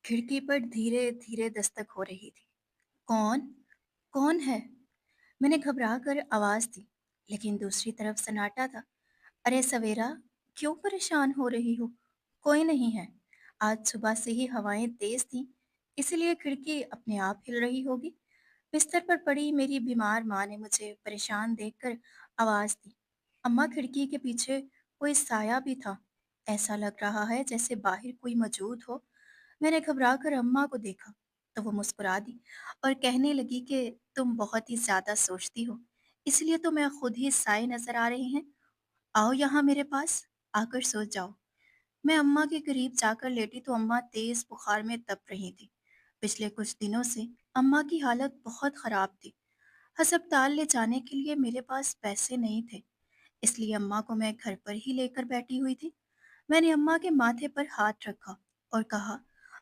खिड़की पर धीरे धीरे दस्तक हो रही थी। कौन? कौन है? मैंने घबरा कर आवाज दी, लेकिन दूसरी तरफ सन्नाटा था। अरे सवेरा, क्यों परेशान हो रही हो? कोई नहीं है। आज सुबह से ही हवाएं तेज थीं, इसलिए खिड़की अपने आप हिल रही होगी। बिस्तर पर पड़ी मेरी बीमार माँ ने मुझे परेशान देखकर आवाज दी। अम्मा, खिड़की के पीछे कोई साया भी था। ऐसा लग रहा है जैसे बाहर कोई मौजूद हो। मैंने घबरा कर अम्मा को देखा तो वो मुस्कुरा दी और कहने लगी कि तुम बहुत ही ज्यादा सोचती हो, इसलिए तो मैं खुद ही साए नजर आ रहे हैं। आओ यहाँ मेरे पास, आकर सो जाओ। मैं अम्मा के करीब जाकर लेटी तो अम्मा तेज बुखार में तप रही थी। पिछले कुछ दिनों से अम्मा की हालत बहुत खराब थी। अस्पताल ले जाने के लिए मेरे पास पैसे नहीं थे, इसलिए अम्मा को मैं घर पर ही लेकर बैठी हुई थी। मैंने अम्मा के माथे पर हाथ रखा और कहा,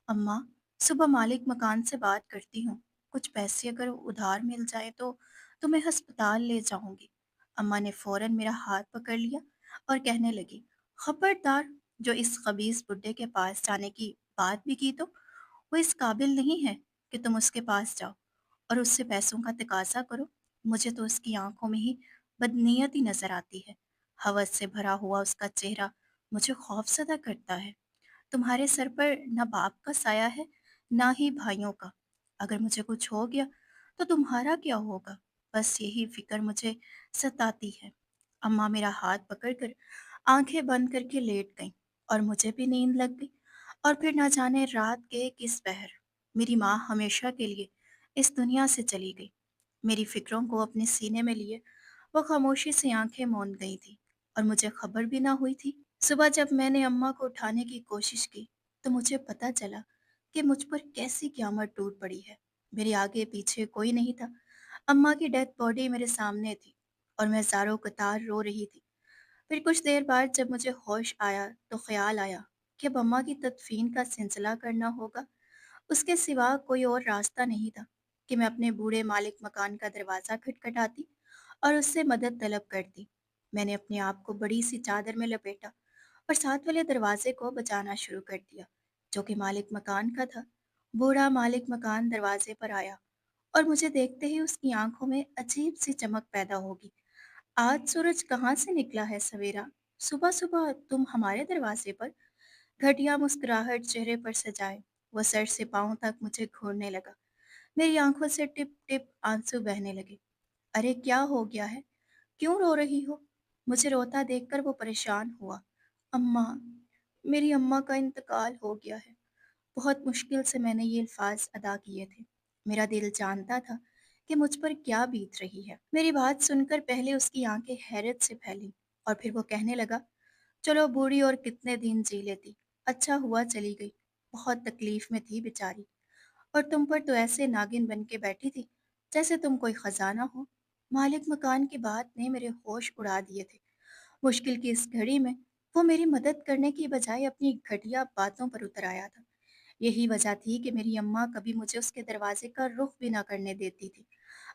अम्मा, सुबह मालिक मकान से बात करती हूँ। कुछ पैसे अगर उधार मिल जाए तो तुम्हें अस्पताल ले जाऊंगी। अम्मा ने फौरन मेरा हाथ पकड़ लिया और कहने लगी, खबरदार, जो इस खबीस बुड्ढे के पास जाने की बात भी की तो वो इस काबिल नहीं है कि तुम उसके पास जाओ और उससे पैसों का तकाजा करो। मुझे तो उसकी आंखों में ही बदनीयती नजर आती है। हवस से भरा हुआ उसका चेहरा मुझे खौफजदा करता है। तुम्हारे सर पर न बाप का साया है, ना ही भाइयों का। अगर मुझे कुछ हो गया तो तुम्हारा क्या होगा? बस यही फिक्र मुझे सताती है। अम्मा मेरा हाथ पकड़कर आंखें बंद करके लेट गईं और मुझे भी नींद लग गई। और फिर न जाने रात के किस पहर मेरी माँ हमेशा के लिए इस दुनिया से चली गई। मेरी फिक्रों को अपने सीने में लिए वो खामोशी से आंखें मूंद गई थी और मुझे खबर भी ना हुई थी। सुबह जब मैंने अम्मा को उठाने की कोशिश की तो मुझे पता चला कि मुझ पर कैसी क़यामत टूट पड़ी है। मेरे आगे पीछे कोई नहीं था। अम्मा की डेड बॉडी मेरे सामने थी और मैं ज़ारो कतार रो रही थी। फिर कुछ देर बाद जब मुझे होश आया तो ख्याल आया कि अब अम्मा की तदफीन का सिलसिला करना होगा। उसके सिवा कोई और रास्ता नहीं था कि मैं अपने बूढ़े मालिक मकान का दरवाज़ा खटखटाती और उससे मदद तलब करती। मैंने अपने आप को बड़ी सी चादर में लपेटा और साथ वाले दरवाजे को बजाना शुरू कर दिया, जो कि मालिक मकान का था। बूढ़ा मालिक मकान दरवाजे पर आया और मुझे देखते ही उसकी आंखों में अजीब सी चमक पैदा होगी। आज सूरज कहाँ से निकला है सवेरा? सुबह सुबह तुम हमारे दरवाजे पर? घटिया मुस्कुराहट चेहरे पर सजाए वो सर से पांव तक मुझे घूरने लगा। मेरी आंखों से टिप टिप आंसू बहने लगे। अरे क्या हो गया है? क्यों रो रही हो? मुझे रोता देखकर वो परेशान हुआ। अम्मा, मेरी अम्मा का इंतकाल हो गया है। बहुत मुश्किल से मैंने ये अल्फाज अदा किए थे। मेरा दिल जानता था कि मुझ पर क्या बीत रही है। मेरी बात सुनकर पहले उसकी आंखें हैरत से फैली और फिर वो कहने लगा, चलो बूढ़ी और कितने दिन जी लेती। अच्छा हुआ चली गई। बहुत तकलीफ में थी बेचारी। और तुम पर तो ऐसे नागिन बन के बैठी थी जैसे तुम कोई खजाना हो। मालिक मकान की बात ने मेरे होश उड़ा दिए थे। मुश्किल की इस घड़ी में वो मेरी मदद करने की बजाय अपनी घटिया बातों पर उतर आया था। यही वजह थी कि मेरी अम्मा कभी मुझे उसके दरवाजे का रुख भी ना करने देती थी।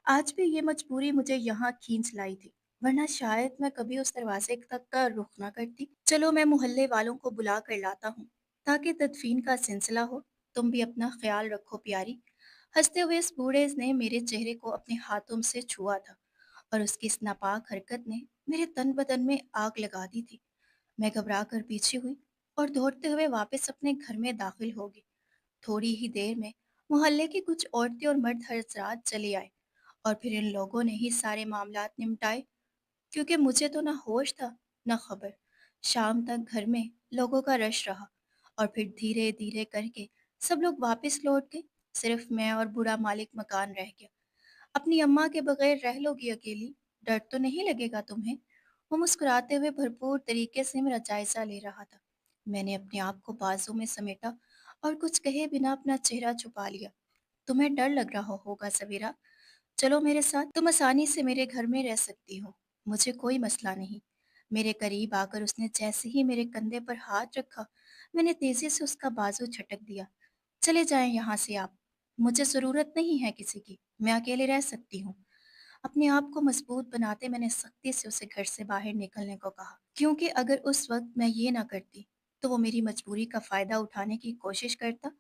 आज भी ये मजबूरी मुझे यहाँ खींच लाई थी, वरना शायद मैं कभी उस दरवाजे तक का रुख ना करती। चलो मैं मोहल्ले वालों को बुला कर लाता हूँ ताकि तदफीन का सिलसिला हो। तुम भी अपना ख्याल रखो प्यारी। हंसते हुए इस बूढ़े ने मेरे चेहरे को अपने हाथों से छुआ था और उसकी इस नापाक हरकत ने मेरे तन बदन में आग लगा दी थी। मैं घबरा कर पीछे हुई और दौड़ते हुए वापस अपने घर में दाखिल हो गई। थोड़ी ही देर में मोहल्ले की कुछ औरतें और मर्द हजरात चले आए और फिर इन लोगों ने ही सारे मामलात निपटाए, क्योंकि मुझे तो ना होश था ना खबर। शाम तक घर में लोगों का रश रहा और फिर धीरे धीरे करके सब लोग वापस लौट गए। सिर्फ मैं और बूढ़ा मालिक मकान रह गया। अपनी अम्मा के बगैर रह लोगी अकेली? डर तो नहीं लगेगा तुम्हें? वो मुस्कुराते हुए भरपूर तरीके से मेरा जायजा ले रहा था। मैंने अपने आप को बाजू में समेटा और कुछ कहे बिना अपना चेहरा छुपा लिया। तुम्हें डर लग रहा होगा सवेरा। चलो मेरे साथ, तुम आसानी से मेरे घर में रह सकती हो। मुझे कोई मसला नहीं। मेरे करीब आकर उसने जैसे ही मेरे कंधे पर हाथ रखा, मैंने तेजी से उसका बाजू झटक दिया। चले जाएं यहाँ से आप। मुझे ज़रूरत नहीं है किसी की। मैं अकेले रह सकती हूँ। अपने आप को मजबूत बनाते मैंने सख्ती से उसे घर से बाहर निकलने को कहा, क्योंकि अगर उस वक्त मैं ये ना करती तो वो मेरी मजबूरी का फ़ायदा उठाने की कोशिश करता।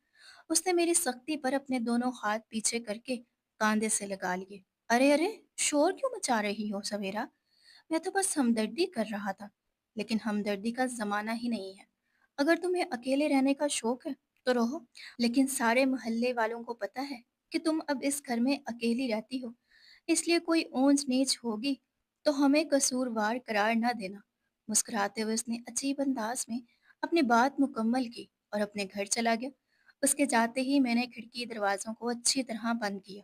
उसने मेरी सख्ती पर अपने दोनों हाथ पीछे करके कांधे से लगा लिए। अरे अरे, शोर क्यों मचा रही हो सवेरा? मैं तो बस हमदर्दी कर रहा था। लेकिन हमदर्दी का जमाना ही नहीं है। अगर तुम्हें अकेले रहने का शौक है तो रहो, लेकिन सारे मोहल्ले वालों को पता है कि तुम अब इस घर में अकेली रहती हो, इसलिए कोई ऊंच नीच होगी तो हमें कसूरवार करार न देना। मुस्कुराते हुए उसने अजीब अंदाज में अपनी बात मुकम्मल की और अपने घर चला गया। उसके जाते ही मैंने खिड़की दरवाजों को अच्छी तरह बंद किया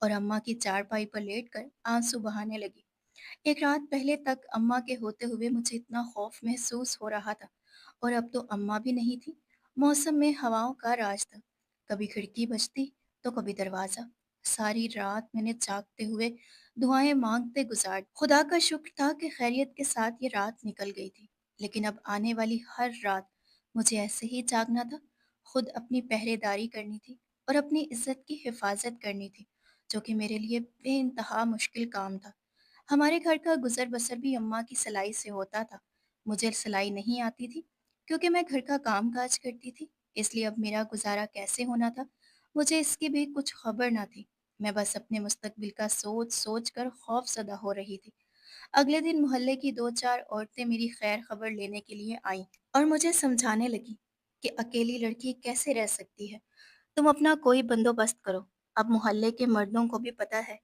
और अम्मा की चारपाई पर लेटकर आंसू बहाने लगी। एक रात पहले तक अम्मा के होते हुए मुझे इतना खौफ महसूस हो रहा था, और अब तो अम्मा भी नहीं थी। मौसम में हवाओं का राज था, कभी खिड़की बजती तो कभी दरवाज़ा। सारी रात मैंने जागते हुए दुआएं मांगते गुजार दी। खुदा का शुक्र था कि खैरियत के साथ ये रात निकल गई थी, लेकिन अब आने वाली हर रात मुझे ऐसे ही जागना था। खुद अपनी पहरेदारी करनी थी और अपनी इज्जत की हिफाजत करनी थी, जो कि मेरे लिए बेइंतहा मुश्किल काम था। हमारे घर का गुजर बसर भी अम्मा की सिलाई से होता था। मुझे सिलाई नहीं आती थी क्योंकि मैं घर का काम काज करती थी, इसलिए अब मेरा गुजारा कैसे होना था मुझे इसकी भी कुछ खबर ना थी। मैं बस अपने मुस्तकबिल का सोच सोच कर खौफ ज़दा हो रही थी। अगले दिन मोहल्ले की दो चार औरतें मेरी खैर खबर लेने के लिए आईं और मुझे समझाने लगी कि अकेली लड़की कैसे रह सकती है। तुम अपना कोई बंदोबस्त करो। अब मोहल्ले के मर्दों को भी पता है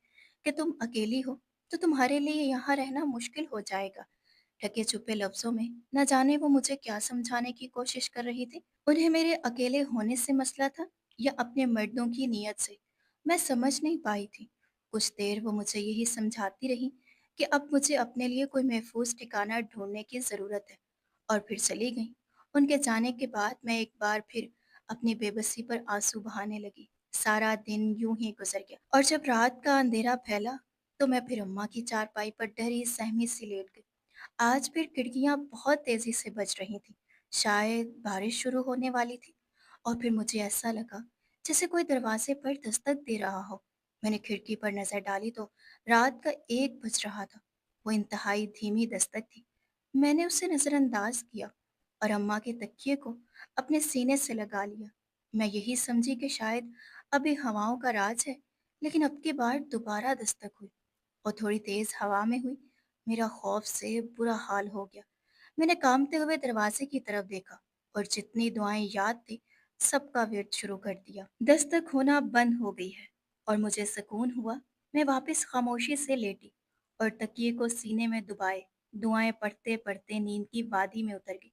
कि तुम अकेली हो, तो तुम्हारे लिए यहाँ रहना मुश्किल हो जाएगा। ढके छुपे लफ्जों में न जाने वो मुझे क्या समझाने की कोशिश कर रही थी। उन्हें मेरे अकेले होने से मसला था या अपने मर्दों की नीयत से, मैं समझ नहीं पाई थी। कुछ देर वो मुझे यही समझाती रही कि अब मुझे अपने लिए कोई महफूज ठिकाना ढूंढने की ज़रूरत है, और फिर चली गई। उनके जाने के बाद मैं एक बार फिर अपनी बेबसी पर आंसू बहाने लगी। सारा दिन यूं ही गुजर गया, और जब रात का अंधेरा फैला तो मैं फिर अम्मा की चारपाई पर डरी सहमी सी लेट गई। आज फिर खिड़कियां बहुत तेजी से बज रही थी, शायद बारिश शुरू होने वाली थी। और फिर मुझे ऐसा लगा जैसे कोई दरवाजे पर दस्तक दे रहा हो। मैंने खिड़की पर नजर डाली तो रात का 1 बज रहा था। वो इंतहाई धीमी दस्तक थी। मैंने उसे नजरअंदाज किया और अम्मा के तकिए को अपने सीने से लगा लिया। मैं यही समझी कि शायद अभी हवाओं का राज है, लेकिन अब की बार दोबारा दस्तक हुई और थोड़ी तेज हवा में हुई। मेरा खौफ से बुरा हाल हो गया। मैंने कांपते हुए दरवाजे की तरफ देखा और जितनी दुआएं याद थी सबका वेट शुरू कर दिया। दस्तक होना बंद हो गई है और मुझे सुकून हुआ। मैं वापस खामोशी से लेटी और तकिए को सीने में दुबाए दुआएं पढ़ते पढ़ते नींद की वादी में उतर गई।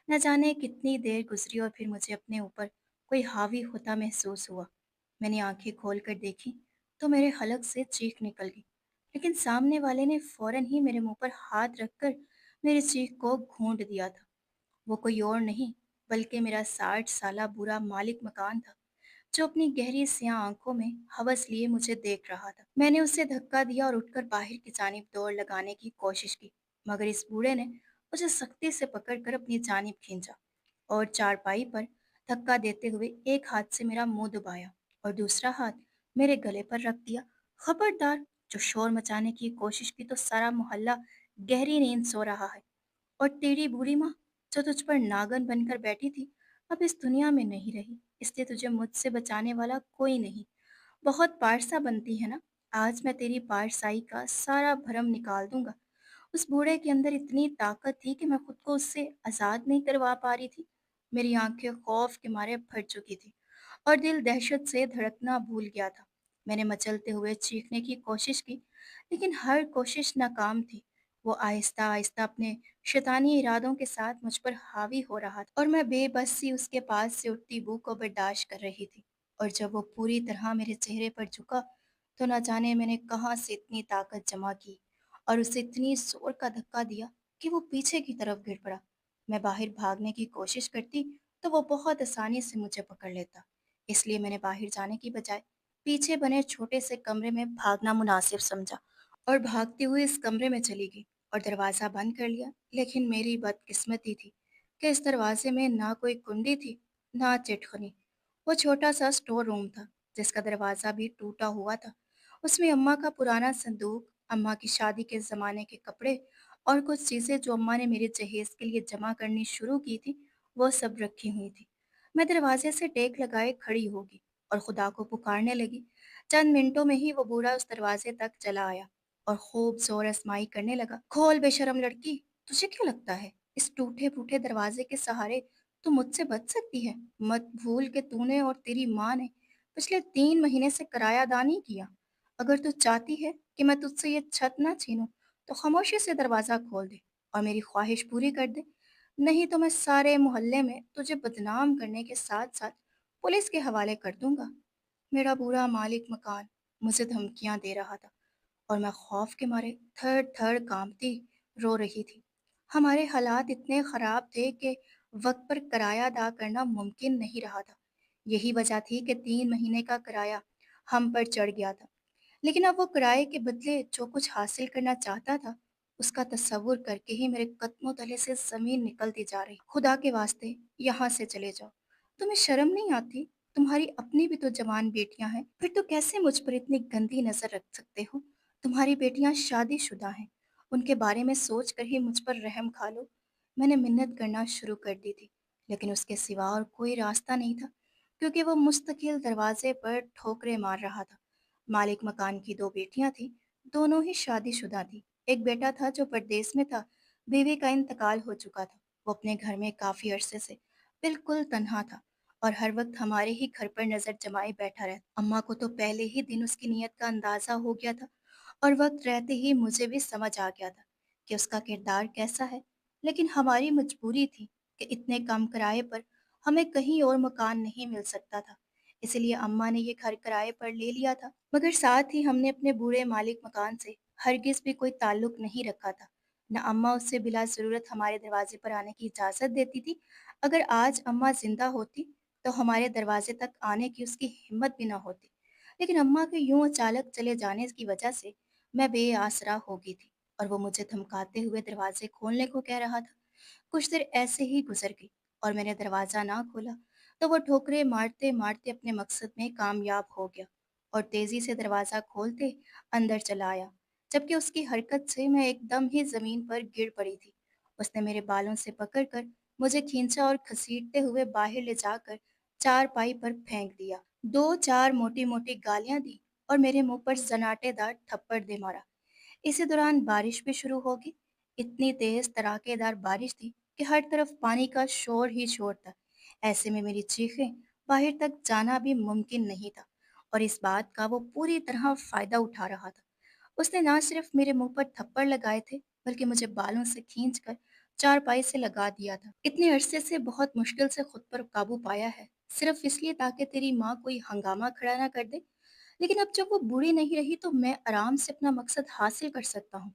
न जाने कितनी देर गुजरी और फिर मुझे अपने ऊपर कोई हावी होता महसूस हुआ। मैंने आंखें खोल कर देखी तो मेरे हलक से चीख निकल गई, लेकिन सामने वाले ने फौरन ही मेरे मुंह पर हाथ रखकर मेरी चीख को घूंट दिया था। वो कोई और नहीं बल्कि मेरा 60 साला बुरा मालिक मकान था, जो अपनी गहरी सियाह आंखों में हवस लिए मुझे देख रहा था। मैंने उसे धक्का दिया और उठकर बाहर की जानिब दौड़ लगाने की कोशिश की, मगर इस बूढ़े ने मुझे सख्ती से पकड़कर अपनी जानिब खींचा और चारपाई पर धक्का देते हुए एक हाथ से मेरा मुंह दबाया और दूसरा हाथ मेरे गले पर रख दिया। खबरदार, जो शोर मचाने की कोशिश की तो सारा मोहल्ला गहरी नींद सो रहा है, और तेरी बूढ़ी माँ जो तुझ पर नागन बनकर बैठी थी अब इस दुनिया में नहीं रही, इसलिए तुझे मुझसे बचाने वाला कोई नहीं। बहुत पारसा बनती है ना? आज मैं तेरी पारसाई का सारा भरम निकाल दूंगा। उस बूढ़े के अंदर इतनी ताकत थी कि मैं खुद को उससे आज़ाद नहीं करवा पा रही थी। मेरी आंखें खौफ के मारे भर चुकी थी और दिल दहशत से धड़कना भूल गया था। मैंने मचलते हुए चीखने की कोशिश की, लेकिन हर कोशिश नाकाम थी। वो आहिस्ता आहिस्ता अपने शैतानी इरादों के साथ मुझ पर हावी हो रहा था और मैं बेबस सी उसके पास से उठती बू को बर्दाश्त कर रही थी। और जब वो पूरी तरह मेरे चेहरे पर झुका तो न जाने मैंने कहाँ से इतनी ताकत जमा की और उसे इतनी जोर का धक्का दिया कि वो पीछे की तरफ गिर पड़ा। मैं बाहर भागने की कोशिश करती तो वो बहुत आसानी से मुझे पकड़ लेता, इसलिए मैंने बाहर जाने की बजाय पीछे बने छोटे से कमरे में भागना मुनासिब समझा और भागती हुई इस कमरे में चली गई और दरवाज़ा बंद कर लिया। लेकिन मेरी बदकिस्मती थी कि इस दरवाजे में ना कोई कुंडी थी, ना चिटखनी। वो छोटा सा स्टोर रूम था जिसका दरवाज़ा भी टूटा हुआ था। उसमें अम्मा का पुराना संदूक, अम्मा की शादी के ज़माने के कपड़े और कुछ चीज़ें जो अम्मा ने मेरे जहेज़ के लिए जमा करनी शुरू की थी, वो सब रखी हुई थी। मैं दरवाजे से टेक लगाए खड़ी होगी और खुदा को पुकारने लगी। चंद मिनटों में ही वो बूढ़ा उस दरवाजे तक चला आया और खूब जोर आजमाई करने लगा। खोल बेशरम लड़की, तुझे क्या लगता है इस टूटे फूटे दरवाजे के सहारे तू मुझसे बच सकती है? मत भूल के तूने और तेरी माँ ने पिछले 3 महीने से किराया अदा नहीं किया। अगर तू चाहती है कि मैं तुझसे ये छत ना छीनूं तो खामोशी से दरवाजा खोल दे और मेरी ख्वाहिश पूरी कर दे। नहीं तो मैं सारे मोहल्ले में तुझे बदनाम करने के साथ साथ पुलिस के हवाले कर दूंगा। मेरा बुरा मालिक मकान मुझे धमकियां दे रहा था और मैं खौफ के मारे थर थर कांपती रो रही थी। हमारे हालात इतने खराब थे कि वक्त पर किराया अदा करना मुमकिन नहीं रहा था। यही वजह थी कि 3 महीने का किराया हम पर चढ़ गया था। लेकिन अब वो किराए के बदले जो कुछ हासिल करना चाहता था, उसका तसव्वुर करके ही मेरे कदमों तले से ज़मीन निकलती जा रही। खुदा के वास्ते यहाँ से चले जाओ। तुम्हें शर्म नहीं आती? तुम्हारी अपनी भी तो जवान बेटियां हैं, फिर तो कैसे मुझ पर इतनी गंदी नज़र रख सकते हो? तुम्हारी बेटियां शादीशुदा हैं, उनके बारे में सोच कर ही मुझ पर रहम खा लो। मैंने मिन्नत करना शुरू कर दी थी, लेकिन उसके सिवा और कोई रास्ता नहीं था, क्योंकि वो मुस्तकिल दरवाजे पर ठोकरें मार रहा था। मालिक मकान की 2 बेटियां थीं, दोनों ही शादीशुदा थीं। एक बेटा था जो परदेस में था, बीवी का इंतकाल हो चुका था। वो अपने घर में काफ़ी अरसे से बिल्कुल तन्हा था और हर वक्त हमारे ही घर पर नज़र जमाए बैठा रहता। अम्मा को तो पहले ही दिन उसकी नीयत का अंदाज़ा हो गया था और वक्त रहते ही मुझे भी समझ आ गया था कि उसका किरदार कैसा है। लेकिन हमारी मजबूरी थी कि इतने कम किराए पर हमें कहीं और मकान नहीं मिल सकता था, इसलिए अम्मा ने ये घर किराए पर ले लिया था। मगर साथ ही हमने अपने बूढ़े मालिक मकान से हरगिज़ भी कोई ताल्लुक नहीं रखा था। न अम्मा उससे बिला ज़रूरत हमारे दरवाजे पर आने की इजाज़त देती थी। अगर आज अम्मा ज़िंदा होती तो हमारे दरवाजे तक आने की उसकी हिम्मत भी ना होती। लेकिन अम्मा के यूं अचानक चले जाने की वजह से मैं बेआसरा हो गई थी और वो मुझे धमकाते हुए दरवाजे खोलने को कह रहा था। कुछ देर ऐसे ही गुजर गई और मैंने दरवाज़ा ना खोला तो वो ठोकरे मारते मारते अपने मकसद में कामयाब हो गया और तेज़ी से दरवाज़ा खोलते अंदर चला आया। जबकि उसकी हरकत से मैं एकदम ही ज़मीन पर गिर पड़ी थी। उसने मेरे बालों से पकड़कर मुझे खींचा और घसीटते हुए बाहर ले जाकर चारपाई पर फेंक दिया। 2-4 मोटी मोटी गालियां दी और मेरे मुंह पर सन्नाटेदार थप्पड़ दे मारा। इसी दौरान बारिश भी शुरू होगी। इतनी तेज तड़ाकेदार बारिश थी कि हर तरफ पानी का शोर ही शोर था। ऐसे में मेरी चीखें बाहर तक जाना भी मुमकिन नहीं था और इस बात का वो पूरी तरह फायदा उठा रहा था। उसने ना सिर्फ मेरे मुंह पर थप्पड़ लगाए थे, बल्कि मुझे बालों से खींचकर चारपाई से लगा दिया था। इतने अरसे से बहुत मुश्किल से खुद पर काबू पाया है, सिर्फ इसलिए ताकि तेरी माँ कोई हंगामा खड़ा ना कर दे। लेकिन अब जब वो बूढ़ी नहीं रही तो मैं आराम से अपना मकसद हासिल कर सकता हूँ।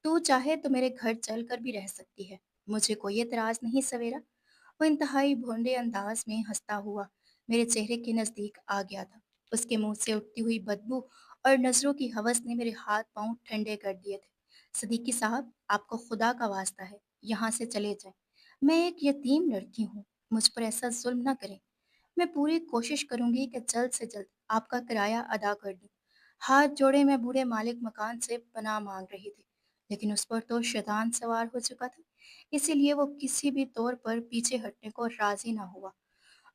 तू चाहे तो मेरे घर चल कर भी रह सकती है, मुझे कोई एतराज़ नहीं सवेरा। वो इंतहाई भोंडे अंदाज में हंसता हुआ मेरे चेहरे के नज़दीक आ गया था। उसके मुंह से उठती हुई बदबू और नज़रों की हवस ने मेरे हाथ पांव ठंडे कर दिए थे। सदीकी साहब, आपको खुदा का वास्ता है, यहाँ से चले जाएं। मैं एक यतीम लड़की हूँ, मुझ पर ऐसा जुल्म ना करें। मैं पूरी कोशिश करूंगी कि जल्द से जल्द आपका किराया अदा कर दूं। हाथ जोड़े मैं बूढ़े मालिक मकान से पनाह मांग रही थी, लेकिन उस पर तो शैतान सवार हो चुका था, इसीलिए वो किसी भी तौर पर पीछे हटने को राजी ना हुआ।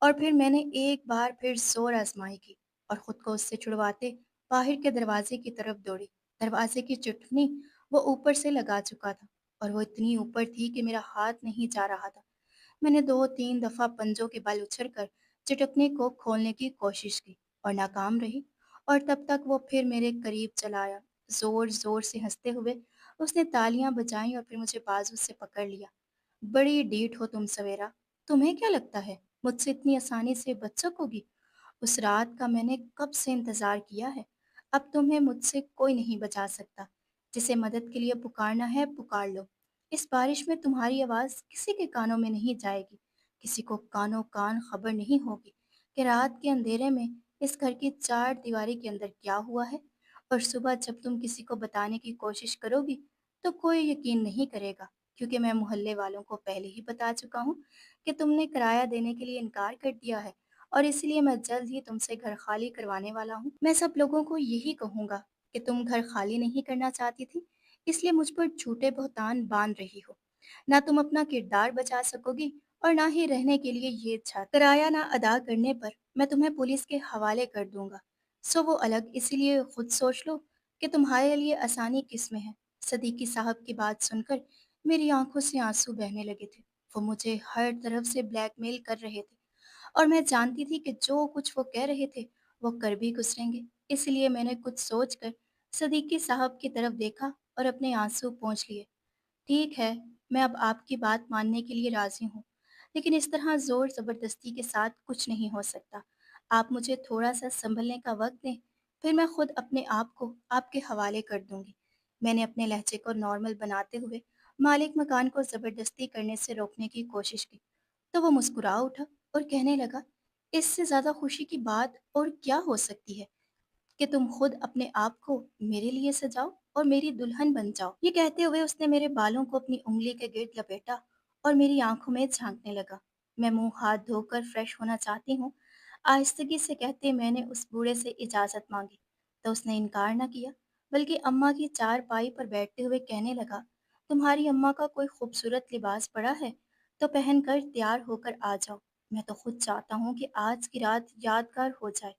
और फिर मैंने एक बार फिर जोर आजमाई की और खुद को उससे छुड़वाते बाहर के दरवाजे की तरफ दौड़ी। दरवाजे की चुटनी वो ऊपर से लगा चुका था और वो इतनी ऊपर थी कि मेरा हाथ नहीं जा रहा था। मैंने 2-3 दफ़ा पंजों के बल उछलकर चटकने को खोलने की कोशिश की और नाकाम रही। और तब तक वो फिर मेरे करीब चला आया। ज़ोर-ज़ोर से हँसते हुए उसने तालियां बजाईं और फिर मुझे बाजू से पकड़ लिया। बड़ी ढीठ हो तुम सवेरा, तुम्हें क्या लगता है मुझसे इतनी आसानी से बच सकोगी? उस रात का मैंने कब से इंतज़ार किया है। अब तुम्हें मुझसे कोई नहीं बचा सकता। जिसे मदद के लिए पुकारना है पुकार लो। इस बारिश में तुम्हारी आवाज़ किसी के कानों में नहीं जाएगी। किसी को कानों कान खबर नहीं होगी कि रात के अंधेरे में इस घर की चार दीवारी के अंदर क्या हुआ है। और सुबह जब तुम किसी को बताने की कोशिश करोगी तो कोई यकीन नहीं करेगा, क्योंकि मैं मोहल्ले वालों को पहले ही बता चुका हूँ कि तुमने किराया देने के लिए इनकार कर दिया है और इसलिए मैं जल्द ही तुमसे घर खाली करवाने वाला हूँ। मैं सब लोगों को यही कहूँगा कि तुम घर खाली नहीं करना चाहती थी, इसलिए मुझ पर झूठे बहतान बांध रही हो। ना तुम अपना किरदार बचा सकोगी और ना ही रहने के लिए ये छत। किराया ना अदा करने पर मैं तुम्हें पुलिस के हवाले कर दूंगा। सो वो अलग, इसीलिए खुद सोच लो कि तुम्हारे लिए आसानी किस में है। सदीकी साहब की बात सुनकर मेरी आंखों से आंसू बहने लगे थे। वो मुझे हर तरफ से ब्लैकमेल कर रहे थे और मैं जानती थी कि जो कुछ वो कह रहे थे वो कर भी गुजरेंगे। इसलिए मैंने कुछ सोचकर सदीकी साहब की तरफ देखा और अपने आंसू पोंछ लिए। ठीक है, मैं अब आपकी बात मानने के लिए राज़ी हूँ, लेकिन इस तरह ज़ोर ज़बरदस्ती के साथ कुछ नहीं हो सकता। आप मुझे थोड़ा-सा सँभलने का वक़्त दें, फिर मैं खुद अपने आप को आपके हवाले कर दूँगी। मैंने अपने लहज़े को नॉर्मल बनाते हुए मालिक मकान को ज़बरदस्ती करने से रोकने की कोशिश की, तो वो मुस्कुरा उठा और कहने लगा, इससे ज़्यादा खुशी की बात और क्या हो सकती है कि तुम खुद अपने आप को मेरे लिए सजाओ और मेरी दुल्हन बन जाओ। ये कहते हुए उसने मेरे बालों को अपनी उंगली के गिर्द लपेटा और मेरी आंखों में झांकने लगा। मैं मुंह हाथ धोकर फ्रेश होना चाहती हूँ, आहिस्तगी से कहते मैंने उस बूढ़े से इजाज़त मांगी, तो उसने इनकार न किया, बल्कि अम्मा की चारपाई पर बैठते हुए कहने लगा, तुम्हारी अम्मा का कोई खूबसूरत लिबास पड़ा है तो पहनकर तैयार होकर आ जाओ। मैं तो खुद चाहता हूँ कि आज की रात यादगार हो जाए,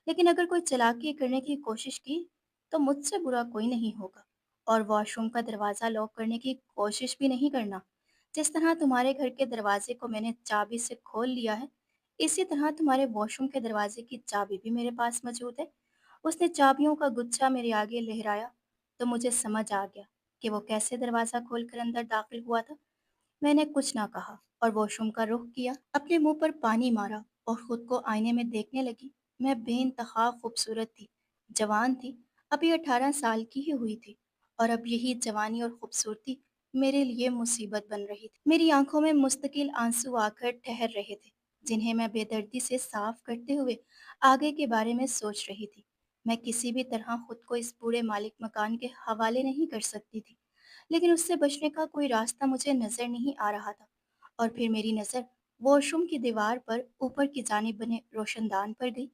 लेकिन अगर कोई चालाकी करने की कोशिश की तो मुझसे बुरा कोई नहीं होगा। और वॉशरूम का दरवाज़ा लॉक करने की कोशिश भी नहीं करना। जिस तरह तुम्हारे घर के दरवाजे को मैंने चाबी से खोल लिया है, इसी तरह तुम्हारे वॉशरूम के दरवाजे की चाबी भी मेरे पास मौजूद है। उसने चाबियों का गुच्छा मेरे आगे लहराया, तो मुझे समझ आ गया कि वो कैसे दरवाज़ा खोलकर अंदर दाखिल हुआ था। मैंने कुछ ना कहा और वॉशरूम का रुख किया, अपने मुंह पर पानी मारा और खुद को आईने में देखने लगी। मैं बेइंतहा खूबसूरत थी, जवान थी, अभी 18 साल की ही हुई थी, और अब यही जवानी और खूबसूरती मेरे लिए मुसीबत बन रही थी। मेरी आंखों में मुस्तकिल आंसू आकर ठहर रहे थे, जिन्हें मैं बेदर्दी से साफ करते हुए आगे के बारे में सोच रही थी। मैं किसी भी तरह खुद को इस बूढ़े मालिक मकान के हवाले नहीं कर सकती थी, लेकिन उससे बचने का कोई रास्ता मुझे नज़र नहीं आ रहा था। और फिर मेरी नज़र वॉशरूम की दीवार पर ऊपर की जानिब बने रोशनदान पर गई।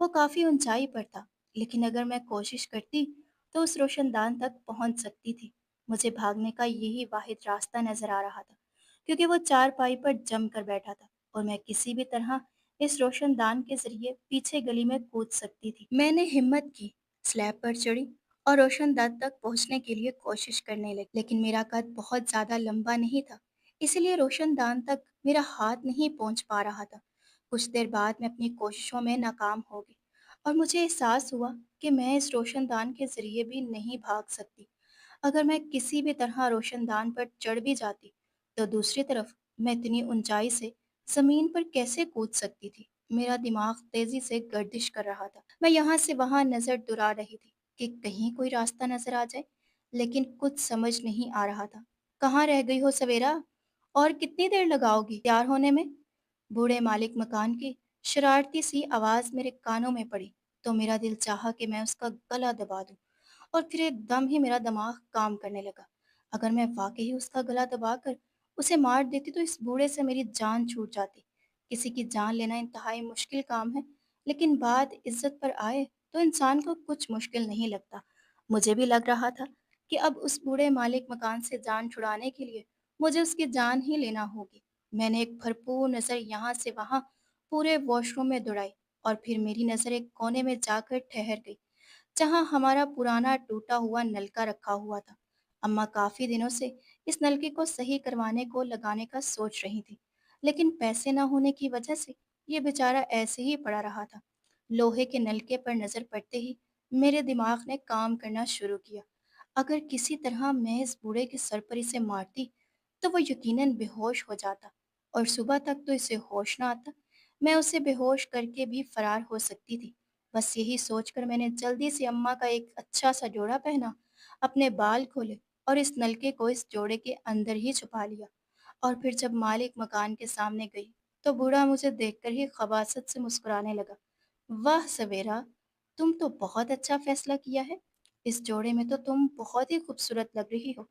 वो काफ़ी ऊंचाई पर था, लेकिन अगर मैं कोशिश करती तो उस रोशनदान तक पहुंच सकती थी। मुझे भागने का यही वाहिद रास्ता नज़र आ रहा था, क्योंकि वो चारपाई पर जम कर बैठा था और मैं किसी भी तरह इस रोशनदान के जरिए पीछे गली में कूद सकती थी। मैंने हिम्मत की, स्लैब पर चढ़ी और रोशनदान तक पहुंचने के लिए कोशिश करने लगी, लेकिन मेरा कद बहुत ज़्यादा लंबा नहीं था, इसलिए रोशनदान तक मेरा हाथ नहीं पहुंच पा रहा था। कुछ देर बाद मैं अपनी कोशिशों में नाकाम हो गई और मुझे एहसास हुआ कि मैं इस रोशनदान के जरिए भी नहीं भाग सकती। अगर मैं किसी भी तरह रोशनदान पर चढ़ भी जाती, तो दूसरी तरफ मैं इतनी ऊंचाई से जमीन पर कैसे कूद सकती थी। मेरा दिमाग तेजी से गर्दिश कर रहा था। मैं यहाँ से वहाँ नजर दुरा रही थी कि कहीं कोई रास्ता नजर आ जाए, लेकिन कुछ समझ नहीं आ रहा था। कहाँ रह गई हो सवेरा? और कितनी देर लगाओगी तैयार होने में? बूढ़े मालिक मकान की शरारती सी आवाज मेरे कानों में पड़ी, तो मेरा दिल चाहा कि मैं उसका गला दबा दूं, और फिर एकदम ही मेरा दिमाग काम करने लगा। अगर मैं वाकई उसका गला दबाकर उसे मार देती तो इस बूढ़े से मेरी जान छूट जाती। किसी की जान लेना इंतहाई मुश्किल काम है, लेकिन बात इज्जत पर आए तो इंसान को कुछ मुश्किल नहीं लगता। मुझे भी लग रहा था कि अब उस बूढ़े मालिक मकान से जान छुड़ाने के लिए मुझे उसकी जान ही लेना होगी। मैंने एक भरपूर नज़र यहाँ से वहाँ पूरे वॉशरूम में दौड़ाई, और फिर मेरी नज़र एक कोने में जाकर ठहर गई, जहाँ हमारा पुराना टूटा हुआ नलका रखा हुआ था। अम्मा काफ़ी दिनों से इस नलके को सही करवाने को लगाने का सोच रही थी, लेकिन पैसे न होने की वजह से ये बेचारा ऐसे ही पड़ा रहा था। लोहे के नलके पर नज़र पड़ते ही मेरे दिमाग ने काम करना शुरू किया। अगर किसी तरह मैं इस बूढ़े के सर पर इसे मारती, तो वो यकीनन बेहोश हो जाता, और सुबह तक तो इसे होश ना आता। मैं उसे बेहोश करके भी फरार हो सकती थी। बस यही सोचकर मैंने जल्दी से अम्मा का एक अच्छा सा जोड़ा पहना, अपने बाल खोले और इस नलके को इस जोड़े के अंदर ही छुपा लिया। और फिर जब मालिक मकान के सामने गई, तो बूढ़ा मुझे देखकर ही खबासत से मुस्कुराने लगा। वाह सवेरा, तुम तो बहुत अच्छा फैसला किया है। इस जोड़े में तो तुम बहुत ही खूबसूरत लग रही हो।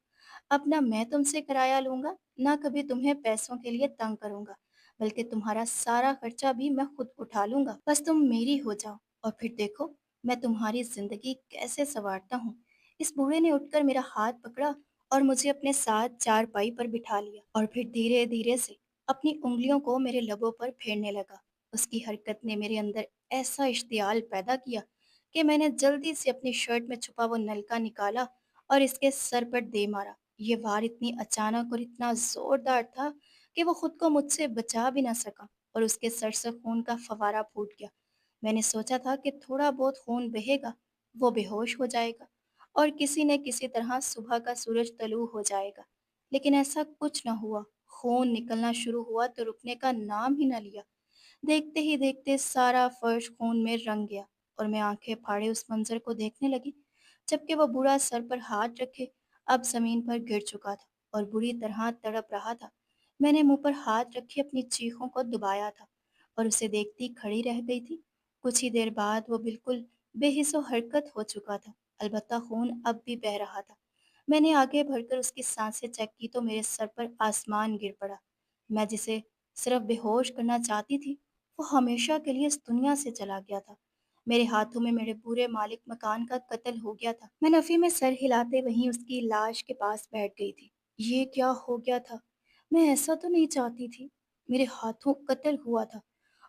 अब ना मैं तुमसे किराया लूंगा, ना कभी तुम्हें पैसों के लिए तंग करूंगा, बल्कि तुम्हारा सारा खर्चा भी मैं खुद उठा लूंगा। बस तुम मेरी हो जाओ और फिर देखो मैं तुम्हारी जिंदगी कैसे संवारता हूँ। इस बूढ़े ने उठकर मेरा हाथ पकड़ा और मुझे अपने साथ चारपाई पर बिठा लिया, और फिर धीरे धीरे से अपनी उंगलियों को मेरे लबों पर फेरने लगा। उसकी हरकत ने मेरे अंदर ऐसा इश्तियाल पैदा किया कि मैंने जल्दी से अपनी शर्ट में छुपा वो नलका निकाला और इसके सर पर दे मारा। ये वार इतनी अचानक और इतना जोरदार था कि वो खुद को मुझसे बचा भी ना सका और उसके सर से खून का फवारा फूट गया। मैंने सोचा था कि थोड़ा बहुत खून बहेगा, वो बेहोश हो जाएगा और किसी न किसी तरह सुबह का सूरज तलू हो जाएगा। लेकिन ऐसा कुछ न हुआ। खून निकलना शुरू हुआ तो रुकने का नाम ही न लिया। देखते ही देखते सारा फर्श खून में रंग गया और मैं आंखें फाड़े उस मंजर को देखने लगी, जबकि वो बूढ़ा सर पर हाथ रखे अब जमीन पर गिर चुका था और बुरी तरह तड़प रहा था। मैंने मुंह पर हाथ रखे अपनी चीखों को दबाया था और उसे देखती खड़ी रह गई थी। कुछ ही देर बाद वो बिल्कुल बेहिस्सो हरकत हो चुका था, अलबत्ता खून अब भी बह रहा था। मैंने आगे बढ़कर उसकी सांसें चेक की तो मेरे सर पर आसमान गिर पड़ा। मैं जिसे सिर्फ बेहोश करना चाहती थी, वो हमेशा के लिए इस दुनिया से चला गया था। मेरे हाथों में मेरे पूरे मालिक मकान का कत्ल हो गया था। मैं नफी में सर हिलाते वहीं उसकी लाश के पास बैठ गई थी। ये क्या हो गया था? मैं ऐसा तो नहीं चाहती थी। मेरे हाथों कत्ल हुआ था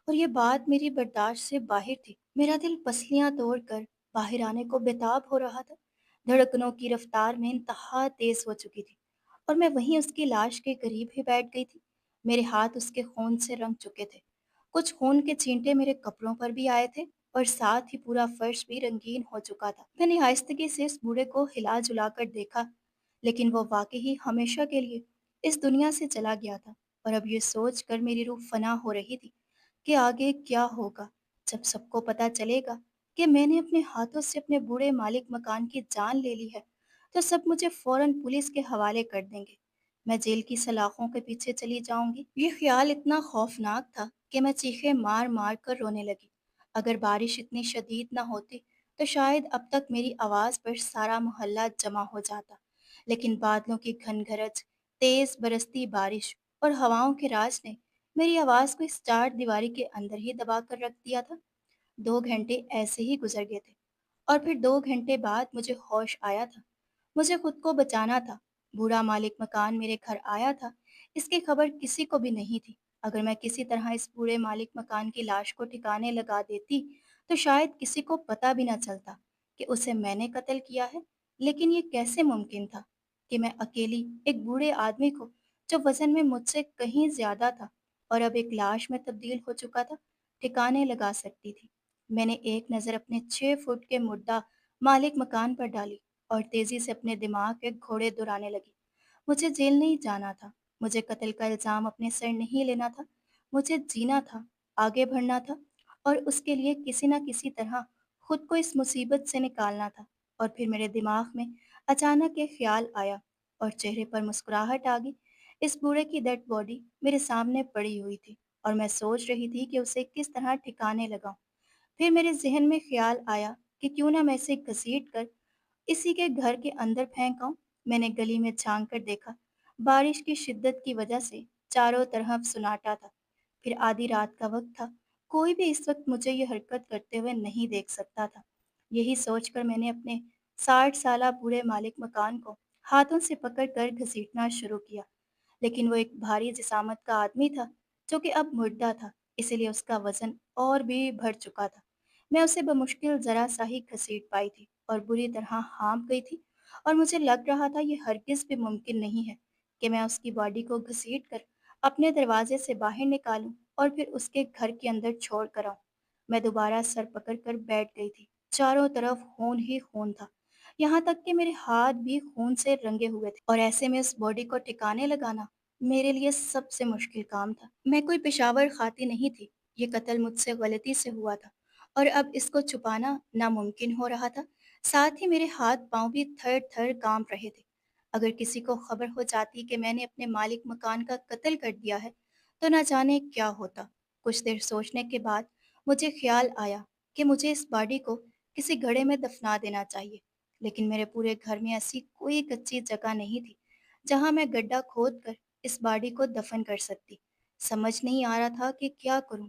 और ये बात मेरी बर्दाश्त से बाहर थी। मेरा दिल पसलियां तोड़कर बाहर आने को बेताब हो रहा था। धड़कनों की रफ्तार में इंतहा तेज हो चुकी थी और मैं वहीं उसकी लाश के करीब ही बैठ गई थी। मेरे हाथ उसके खून से रंग चुके थे। कुछ खून के छींटे मेरे कपड़ों पर भी आए थे और साथ ही पूरा फर्श भी रंगीन हो चुका था। मैंने आहिस्तगी से इस बूढ़े को हिला जुला कर देखा, लेकिन वो वाकई ही हमेशा के लिए इस दुनिया से चला गया था। और अब ये सोच कर मेरी रूह फना हो रही थी कि आगे क्या होगा जब सबको पता चलेगा कि मैंने अपने हाथों से अपने बूढ़े मालिक मकान की जान ले ली है। तो सब मुझे फौरन पुलिस के हवाले कर देंगे। मैं जेल की सलाखों के पीछे चली जाऊंगी। ये ख्याल इतना खौफनाक था कि मैं चीखें मार मार कर रोने लगी। अगर बारिश इतनी शदीद न होती तो शायद अब तक मेरी आवाज पर सारा मोहल्ला जमा हो जाता। लेकिन बादलों की घनघरज, तेज बरसती बारिश और हवाओं के राज ने मेरी आवाज को इस चार दीवारी के अंदर ही दबा कर रख दिया था। 2 घंटे ऐसे ही गुजर गए थे और फिर 2 घंटे बाद मुझे होश आया था। मुझे खुद को बचाना था। बूढ़ा मालिक मकान मेरे घर आया था, इसकी खबर किसी को भी नहीं थी। अगर मैं किसी तरह इस बूढ़े मालिक मकान की लाश को ठिकाने लगा देती तो शायद किसी को पता भी ना चलता कि उसे मैंने कत्ल किया है। लेकिन ये कैसे मुमकिन था कि मैं अकेली एक बूढ़े आदमी को, जो वजन में मुझसे कहीं ज्यादा था और अब एक लाश में तब्दील हो चुका था, ठिकाने लगा सकती थी। मैंने एक नज़र अपने 6 फुट के मुर्दा मालिक मकान पर डाली और तेजी से अपने दिमाग के घोड़े दौड़ाने लगी। मुझे जेल नहीं जाना था, मुझे कत्ल का इल्ज़ाम अपने सर नहीं लेना था, मुझे जीना था, आगे बढ़ना था और उसके लिए किसी न किसी तरह खुद को इस मुसीबत से निकालना था। और फिर मेरे दिमाग में अचानक एक ख्याल आया और चेहरे पर मुस्कुराहट आ गई। इस बूढ़े की डेड बॉडी मेरे सामने पड़ी हुई थी और मैं सोच रही थी कि उसे किस तरह ठिकाने लगाऊं। फिर मेरे ज़हन में ख़्याल आया कि क्यों ना मैं इसे घसीट कर इसी के घर के अंदर फेंक आऊं। मैंने गली में झांक कर देखा। बारिश की शिद्दत की वजह से चारों तरफ सुनाटा था। फिर आधी रात का वक्त था। कोई भी इस वक्त मुझे ये हरकत करते हुए नहीं देख सकता था। यही सोचकर मैंने अपने 60 साला बूढ़े मालिक मकान को हाथों से पकड़कर घसीटना शुरू किया। लेकिन वो एक भारी जिसामत का आदमी था, जो कि अब मुर्दा था, इसीलिए उसका वजन और भी बढ़ चुका था। मैं उसे बमुश्किल जरा सा ही घसीट पाई थी और बुरी तरह हाँफ गई थी और मुझे लग रहा था ये हरगिज भी मुमकिन नहीं है कि मैं उसकी बॉडी को घसीट कर अपने दरवाजे से बाहर निकालूं और फिर उसके घर के अंदर छोड़ कर आऊं। मैं दोबारा सर पकड़कर बैठ गई थी। चारों तरफ खून ही खून था, यहाँ तक कि मेरे हाथ भी खून से रंगे हुए थे और ऐसे में उस बॉडी को ठिकाने लगाना मेरे लिए सबसे मुश्किल काम था। मैं कोई पेशावर खाती नहीं थी। ये कत्ल मुझसे गलती से हुआ था और अब इसको छुपाना नामुमकिन हो रहा था। साथ ही मेरे हाथ पांव भी थर थर कांप रहे थे। अगर किसी को खबर हो जाती कि मैंने अपने मालिक मकान का कत्ल कर दिया है तो न जाने क्या होता। कुछ देर सोचने के बाद मुझे ख्याल आया कि मुझे इस बॉडी को किसी घड़े में दफना देना चाहिए। लेकिन मेरे पूरे घर में ऐसी कोई कच्ची जगह नहीं थी जहां मैं गड्ढा खोद कर इस बॉडी को दफन कर सकती। समझ नहीं आ रहा था कि क्या करूं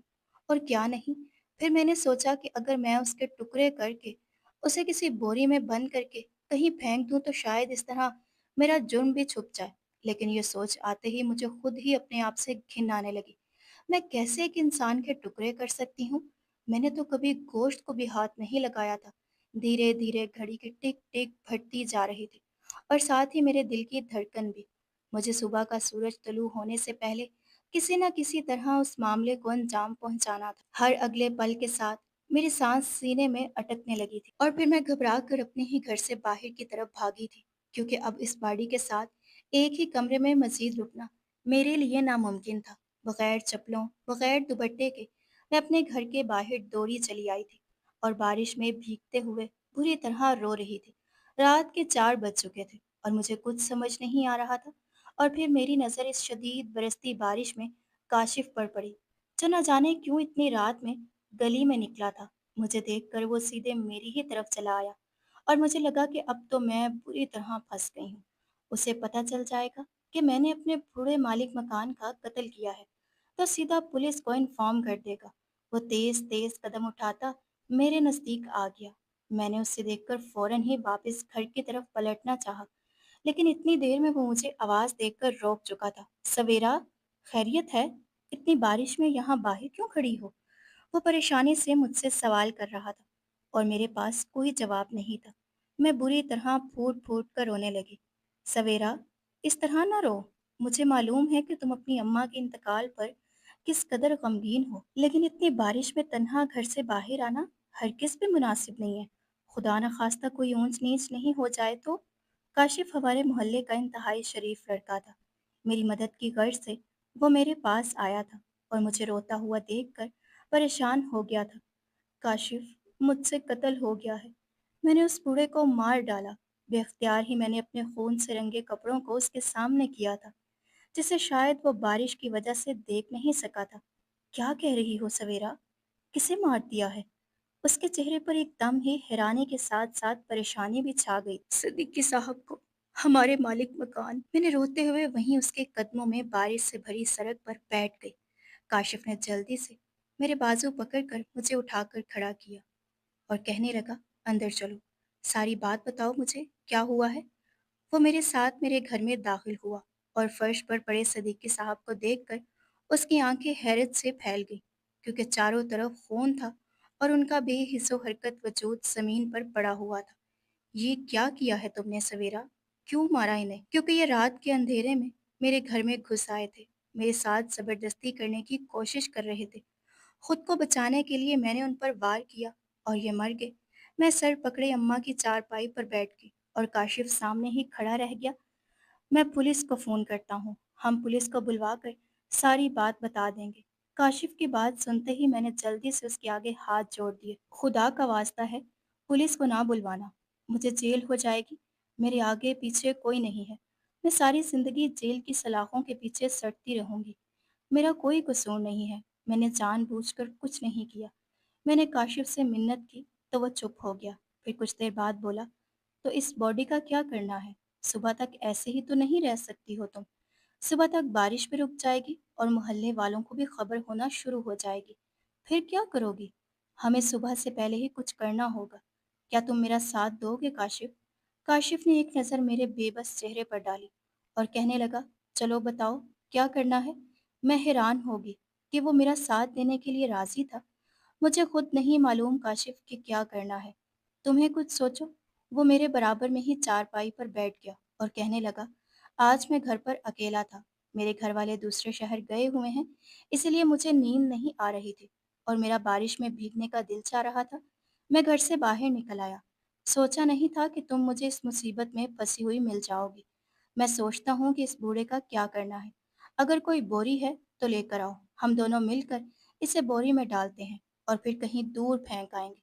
और क्या नहीं। फिर मैंने सोचा कि अगर मैं उसके टुकड़े करके उसे किसी बोरी में बंद करके कहीं फेंक दूं तो शायद इस तरह मेरा जुर्म भी छुप जाए। लेकिन ये सोच आते ही मुझे खुद ही अपने आप से घिन आने लगी। मैं कैसे एक इंसान के टुकड़े कर सकती हूँ? मैंने तो कभी गोश्त को भी हाथ नहीं लगाया था। धीरे धीरे घड़ी की टिक टिक बढ़ती जा रही थी, और साथ ही मेरे दिल की धड़कन भी। मुझे सुबह का सूरज तुलू होने से पहले किसी न किसी तरह उस मामले को अंजाम पहुंचाना था। हर अगले पल के साथ मेरी सांस सीने में अटकने लगी थी, और फिर मैं घबरा कर अपने ही घर से बाहर की तरफ भागी थी, क्योंकि अब इस बाड़ी के साथ एक ही कमरे में मजीद रुकना मेरे लिए नामुमकिन था। बगैर चप्पलों, बगैर दुपट्टे के मैं अपने घर के बाहर दौड़ी चली आई थी, और बारिश में भीगते हुए बुरी तरह रो रही थी। रात के 4 बज चुके थे, और मुझे कुछ समझ नहीं आ रहा था। और फिर मेरी नज़र इस शदीद बरसती बारिश में काशिफ पर पड़ी, जो न जाने क्यों इतनी रात में गली में निकला था। मुझे देखकर वो सीधे मेरी ही तरफ चला आया, और मुझे लगा कि अब तो मैं बुरी तरह फंस गई हूँ। उसे पता चल जाएगा कि मैंने अपने बूढ़े मालिक मकान का कत्ल किया है, तो सीधा पुलिस को इन्फॉर्म कर देगा। वो तेज तेज कदम उठाता मेरे नज़दीक आ गया। मैंने उसे देखकर फौरन ही वापस घर की तरफ पलटना चाहा, लेकिन इतनी देर में वो मुझे आवाज़ देकर रोक चुका था। सवेरा, खैरियत है? इतनी बारिश में यहाँ बाहर क्यों खड़ी हो? वो परेशानी से मुझसे सवाल कर रहा था, और मेरे पास कोई जवाब नहीं था। मैं बुरी तरह फूट फूट कर रोने लगी। सवेरा, इस तरह ना रो। मुझे मालूम है कि तुम अपनी अम्मा के इंतकाल पर किस कदर गमगीन हो, लेकिन इतनी बारिश में तन्हा घर से बाहर आना हरगिज़ भी मुनासिब नहीं है। खुदा न खास्ता कोई ऊंच नीच नहीं हो जाए तो। काशिफ हमारे मोहल्ले का इंतहाई शरीफ लड़का था। मेरी मदद की गर्ज से वो मेरे पास आया था, और मुझे रोता हुआ देखकर परेशान हो गया था। काशिफ, मुझसे कत्ल हो गया है। मैंने उस बूढ़े को मार डाला। बेख्तियार ही मैंने अपने खून से रंगे कपड़ों को उसके सामने किया था, जिसे शायद वो बारिश की वजह से देख नहीं सका था। क्या कह रही हो सवेरा? किसे मार दिया है? उसके चेहरे पर एकदम ही हैरानी के साथ साथ परेशानी भी छा गई। सिद्दीकी साहब को, हमारे मालिक मकान। मैंने रोते हुए वहीं उसके कदमों में बारिश से भरी सड़क पर बैठ गई। काशिफ ने जल्दी से मेरे बाजू पकड़कर मुझे उठाकर खड़ा किया, और कहने लगा, अंदर चलो, सारी बात बताओ मुझे, क्या हुआ है? वो मेरे साथ मेरे घर में दाखिल हुआ, और फर्श पर पड़े सदीकी साहब को देखकर उसकी आंखें हैरत से फैल गईं, क्योंकि चारों तरफ खून था, और उनका बेहिस्सो हरकत वजूद जमीन पर पड़ा हुआ था। ये क्या किया है तुमने सवेरा? क्यों मारा इन्हें? क्योंकि ये रात के अंधेरे में मेरे घर में घुस आए थे, मेरे साथ जबरदस्ती करने की कोशिश कर रहे थे। खुद को बचाने के लिए मैंने उन पर वार किया, और ये मर गए। मैं सर पकड़े अम्मा की चारपाई पर बैठ गई, और काशिफ सामने ही खड़ा रह गया। मैं पुलिस को फ़ोन करता हूँ, हम पुलिस को बुलवा कर सारी बात बता देंगे। काशिफ की बात सुनते ही मैंने जल्दी से उसके आगे हाथ जोड़ दिए। खुदा का वास्ता है, पुलिस को ना बुलवाना, मुझे जेल हो जाएगी। मेरे आगे पीछे कोई नहीं है। मैं सारी ज़िंदगी जेल की सलाखों के पीछे सड़ती रहूंगी। मेरा कोई कसूर नहीं है, मैंने जानबूझकर कुछ नहीं किया। मैंने काशिफ से मिन्नत की, तो वह चुप हो गया। फिर कुछ देर बाद बोला, तो इस बॉडी का क्या करना है? सुबह तक ऐसे ही तो नहीं रह सकती हो तुम। सुबह तक बारिश भी रुक जाएगी, और मोहल्ले वालों को भी खबर होना शुरू हो जाएगी। फिर क्या करोगी? हमें सुबह से पहले ही कुछ करना होगा। क्या तुम मेरा साथ दोगे काशिफ? काशिफ ने एक नज़र मेरे बेबस चेहरे पर डाली, और कहने लगा, चलो बताओ, क्या करना है? मैं हैरान होगी कि वो मेरा साथ देने के लिए राजी था। मुझे खुद नहीं मालूम काशिफ कि क्या करना है। तुम्हें कुछ सोचो। वो मेरे बराबर में ही चारपाई पर बैठ गया, और कहने लगा, आज मैं घर पर अकेला था। मेरे घर वाले दूसरे शहर गए हुए हैं, इसलिए मुझे नींद नहीं आ रही थी, और मेरा बारिश में भीगने का दिल चाह रहा था। मैं घर से बाहर निकल आया। सोचा नहीं था कि तुम मुझे इस मुसीबत में फंसी हुई मिल जाओगी। मैं सोचता हूँ कि इस बूढ़े का क्या करना है। अगर कोई बोरी है तो लेकर आओ, हम दोनों मिलकर इसे बोरी में डालते हैं, और फिर कहीं दूर फेंक आएंगे।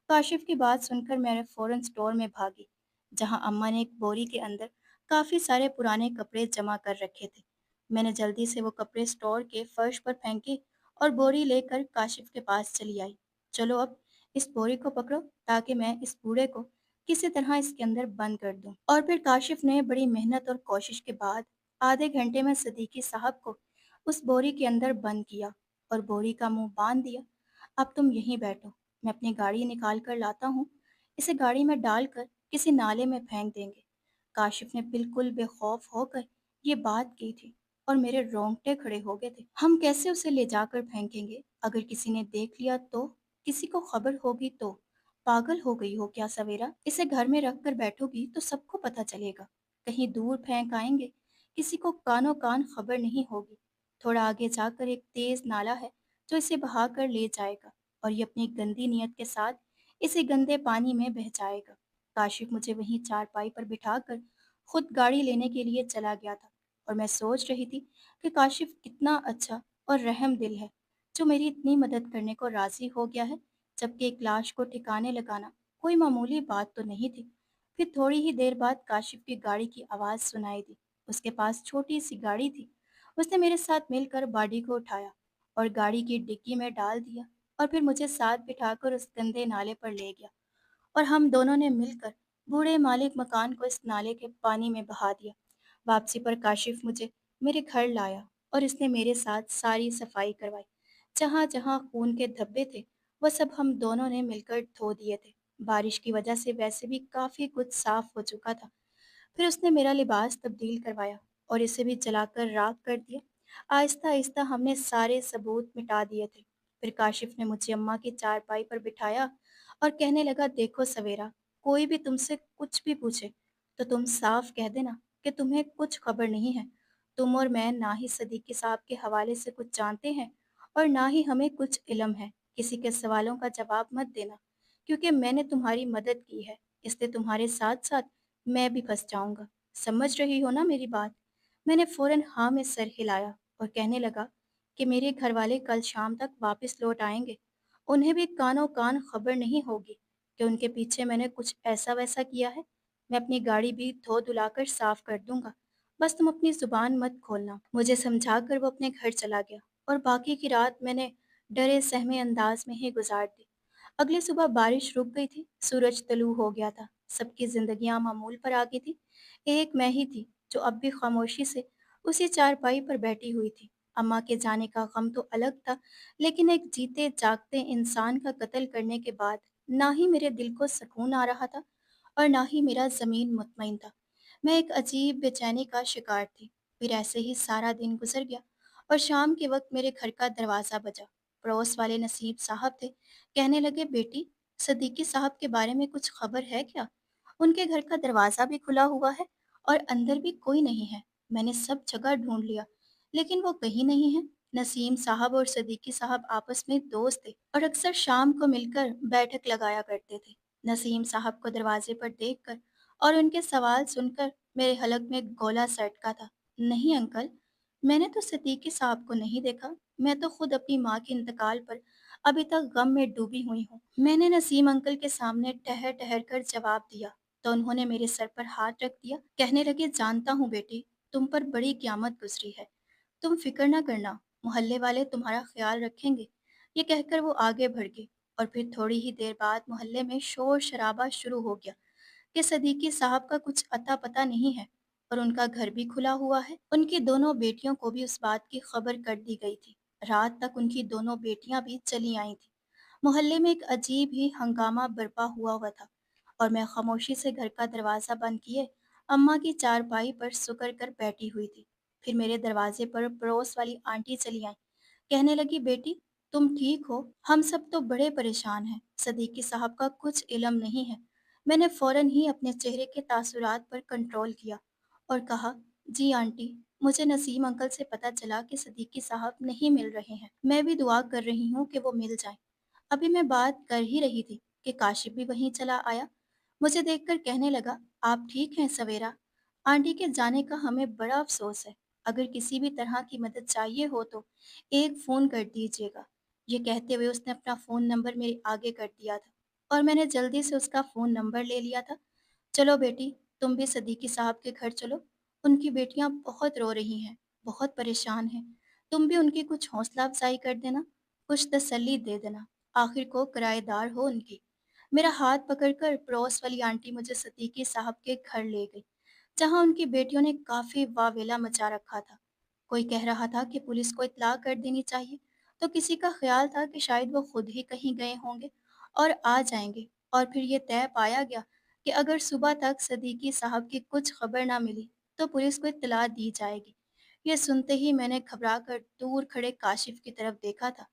काशिफ की बात सुनकर मैं फौरन स्टोर में भागी, जहां अम्मा ने एक बोरी के अंदर काफ़ी सारे पुराने कपड़े जमा कर रखे थे। मैंने जल्दी से वो कपड़े स्टोर के फर्श पर फेंके, और बोरी लेकर काशिफ के पास चली आई। चलो अब इस बोरी को पकड़ो, ताकि मैं इस बूढ़े को किसी तरह इसके अंदर बंद कर दूं। और फिर काशिफ ने बड़ी मेहनत और कोशिश के बाद आधे घंटे में सदीकी साहब को उस बोरी के अंदर बंद किया, और बोरी का मुंह बांध दिया। अब तुम यहीं बैठो, मैं अपनी गाड़ी निकाल कर लाता हूँ। इसे गाड़ी में डालकर किसी नाले में फेंक देंगे। काशिफ ने बिल्कुल बेखौफ होकर ये बात की थी और मेरे रोंगटे खड़े हो गए थे। हम कैसे उसे ले जाकर फेंकेंगे? अगर किसी ने देख लिया तो? किसी को खबर होगी तो? पागल हो गई हो क्या सवेरा? इसे घर में रख कर बैठोगी तो सबको पता चलेगा। कहीं दूर फेंक आएंगे, किसी को कानों कान खबर नहीं होगी। थोड़ा आगे जाकर एक तेज नाला है जो इसे बहा कर ले जाएगा, और ये अपनी गंदी नीयत के साथ इसे गंदे पानी में बह जाएगा। काशिफ मुझे वहीं चारपाई पर बिठाकर खुद गाड़ी लेने के लिए चला गया था, और मैं सोच रही थी कि काशिफ कितना अच्छा और रहम दिल है, जो मेरी इतनी मदद करने को राजी हो गया है, जबकि एक लाश को ठिकाने लगाना कोई मामूली बात तो नहीं थी। फिर थोड़ी ही देर बाद काशिफ की गाड़ी की आवाज़ सुनाई दी। उसके पास छोटी सी गाड़ी थी। उसने मेरे साथ मिलकर बॉडी को उठाया और गाड़ी की डिग्गी में डाल दिया, और फिर मुझे साथ बिठाकर उस गंदे नाले पर ले गया, और हम दोनों ने मिलकर बूढ़े मालिक मकान को इस नाले के पानी में बहा दिया। वापसी पर काशिफ मुझे मेरे घर लाया, और इसने मेरे साथ सारी सफाई करवाई। जहाँ जहाँ खून के धब्बे थे वह सब हम दोनों ने मिलकर धो दिए थे। बारिश की वजह से वैसे भी काफ़ी कुछ साफ हो चुका था। फिर उसने मेरा लिबास तब्दील करवाया और इसे भी जलाकर राख कर दिया। आहिस्ता आहिस्ता हमने सारे सबूत मिटा दिए थे। फिर काशिफ ने मुझे अम्मा की चारपाई पर बिठाया और कहने लगा, देखो सवेरा, कोई भी तुमसे कुछ भी पूछे तो तुम साफ कह देना कि तुम्हें कुछ खबर नहीं है। तुम और मैं ना ही सदीकी साहब के हवाले से कुछ जानते हैं और ना ही हमें कुछ इल्म है। किसी के सवालों का जवाब मत देना, क्योंकि मैंने तुम्हारी मदद की है, इसलिए तुम्हारे साथ साथ मैं भी फंस जाऊंगा। समझ रही हो ना मेरी बात? मैंने फौरन हाँ में सर हिलाया और कहने लगा कि मेरे घर वाले कल शाम तक वापस लौट आएंगे। उन्हें भी कानों कान खबर नहीं होगी कि उनके पीछे मैंने कुछ ऐसा वैसा किया है। मैं अपनी गाड़ी भी धो धुलाकर साफ कर दूंगा, बस तुम अपनी जुबान मत खोलना। मुझे समझाकर वो अपने घर चला गया, और बाकी की रात मैंने डरे सहमे अंदाज में ही गुजार दी। अगली सुबह बारिश रुक गई थी, सूरज तलू हो गया था, सबकी जिंदगियां मामूल पर आ गई थी। एक मैं ही थी जो अब भी खामोशी से उसी चारपाई पर बैठी हुई थी। अम्मा के जाने का गम तो अलग था, लेकिन एक जीते जागते इंसान का कत्ल करने के बाद ना ही मेरे दिल को सुकून आ रहा था और ना ही मेरा ज़मीन मुतमईन था। मैं एक अजीब बेचैनी का शिकार थी। फिर ऐसे ही सारा दिन गुजर गया, और शाम के वक्त मेरे घर का दरवाज़ा बजा। पड़ोस वाले नसीब साहब थे। कहने लगे, बेटी, सदीकी साहब के बारे में कुछ खबर है क्या? उनके घर का दरवाज़ा भी खुला हुआ है और अंदर भी कोई नहीं है। मैंने सब जगह ढूंढ लिया, लेकिन वो कहीं नहीं है। नसीम साहब और सदीकी साहब आपस में दोस्त थे और अक्सर शाम को मिलकर बैठक लगाया करते थे। नसीम साहब को दरवाजे पर देखकर और उनके सवाल सुनकर मेरे हलक में गोला सा अटका था। नहीं अंकल, मैंने तो सदीकी साहब को नहीं देखा। मैं तो खुद अपनी माँ के इंतकाल पर अभी तक गम में डूबी हुई हूँ। मैंने नसीम अंकल के सामने ठहर ठहर कर जवाब दिया, तो उन्होंने मेरे सर पर हाथ रख दिया। कहने लगे, जानता हूँ बेटी, तुम पर बड़ी क़यामत गुजरी है। तुम फिक्र न करना, मोहल्ले वाले तुम्हारा ख्याल रखेंगे। ये कहकर वो आगे बढ़ गए, और फिर थोड़ी ही देर बाद मोहल्ले में शोर शराबा शुरू हो गया कि सदीकी साहब का कुछ अता पता नहीं है, और उनका घर भी खुला हुआ है। उनकी दोनों बेटियों को भी उस बात की खबर कर दी गई थी। रात तक उनकी दोनों बेटियां भी चली आई थी। मोहल्ले में एक अजीब ही हंगामा बर्पा हुआ हुआ था, और मैं खामोशी से घर का दरवाज़ा बंद किए अम्मा की चारपाई पर सुकर कर बैठी हुई थी। फिर मेरे दरवाजे पर पड़ोस वाली आंटी चली आई। कहने लगी, बेटी, तुम ठीक हो? हम सब तो बड़े परेशान हैं। सदीकी साहब का कुछ इल्म नहीं है। मैंने फौरन ही अपने चेहरे के तासुरात पर कंट्रोल किया और कहा, जी आंटी, मुझे नसीम अंकल से पता चला कि सदीकी साहब नहीं मिल रहे हैं। मैं भी दुआ कर रही हूँ कि वो मिल जाएं। अभी मैं बात कर ही रही थी कि काशिफ भी वहीं चला आया। मुझे देखकर कहने लगा, आप ठीक हैं सवेरा? आंटी के जाने का हमें बड़ा अफसोस है। अगर किसी भी तरह की मदद चाहिए हो तो एक फ़ोन कर दीजिएगा। ये कहते हुए उसने अपना फ़ोन नंबर मेरे आगे कर दिया था, और मैंने जल्दी से उसका फ़ोन नंबर ले लिया था। चलो बेटी, तुम भी सदीकी साहब के घर चलो। उनकी बेटियां बहुत रो रही हैं, बहुत परेशान हैं। तुम भी उनकी कुछ हौसला अफजाई कर देना, कुछ तसल्ली दे देना। आखिर को किराएदार हो उनकी। मेरा हाथ पकड़कर पड़ोस वाली आंटी मुझे सदीकी साहब के घर ले गई, जहां उनकी बेटियों ने काफी वावेला मचा रखा था। कोई कह रहा था कि पुलिस को इत्तला कर देनी चाहिए, तो किसी का ख्याल था कि शायद वो खुद ही कहीं गए होंगे और आ जाएंगे। और फिर ये तय पाया गया कि अगर सुबह तक सदीकी साहब की कुछ खबर ना मिली तो पुलिस को इत्तला दी जाएगी। ये सुनते ही मैंने घबरा कर दूर खड़े काशिफ की तरफ देखा था,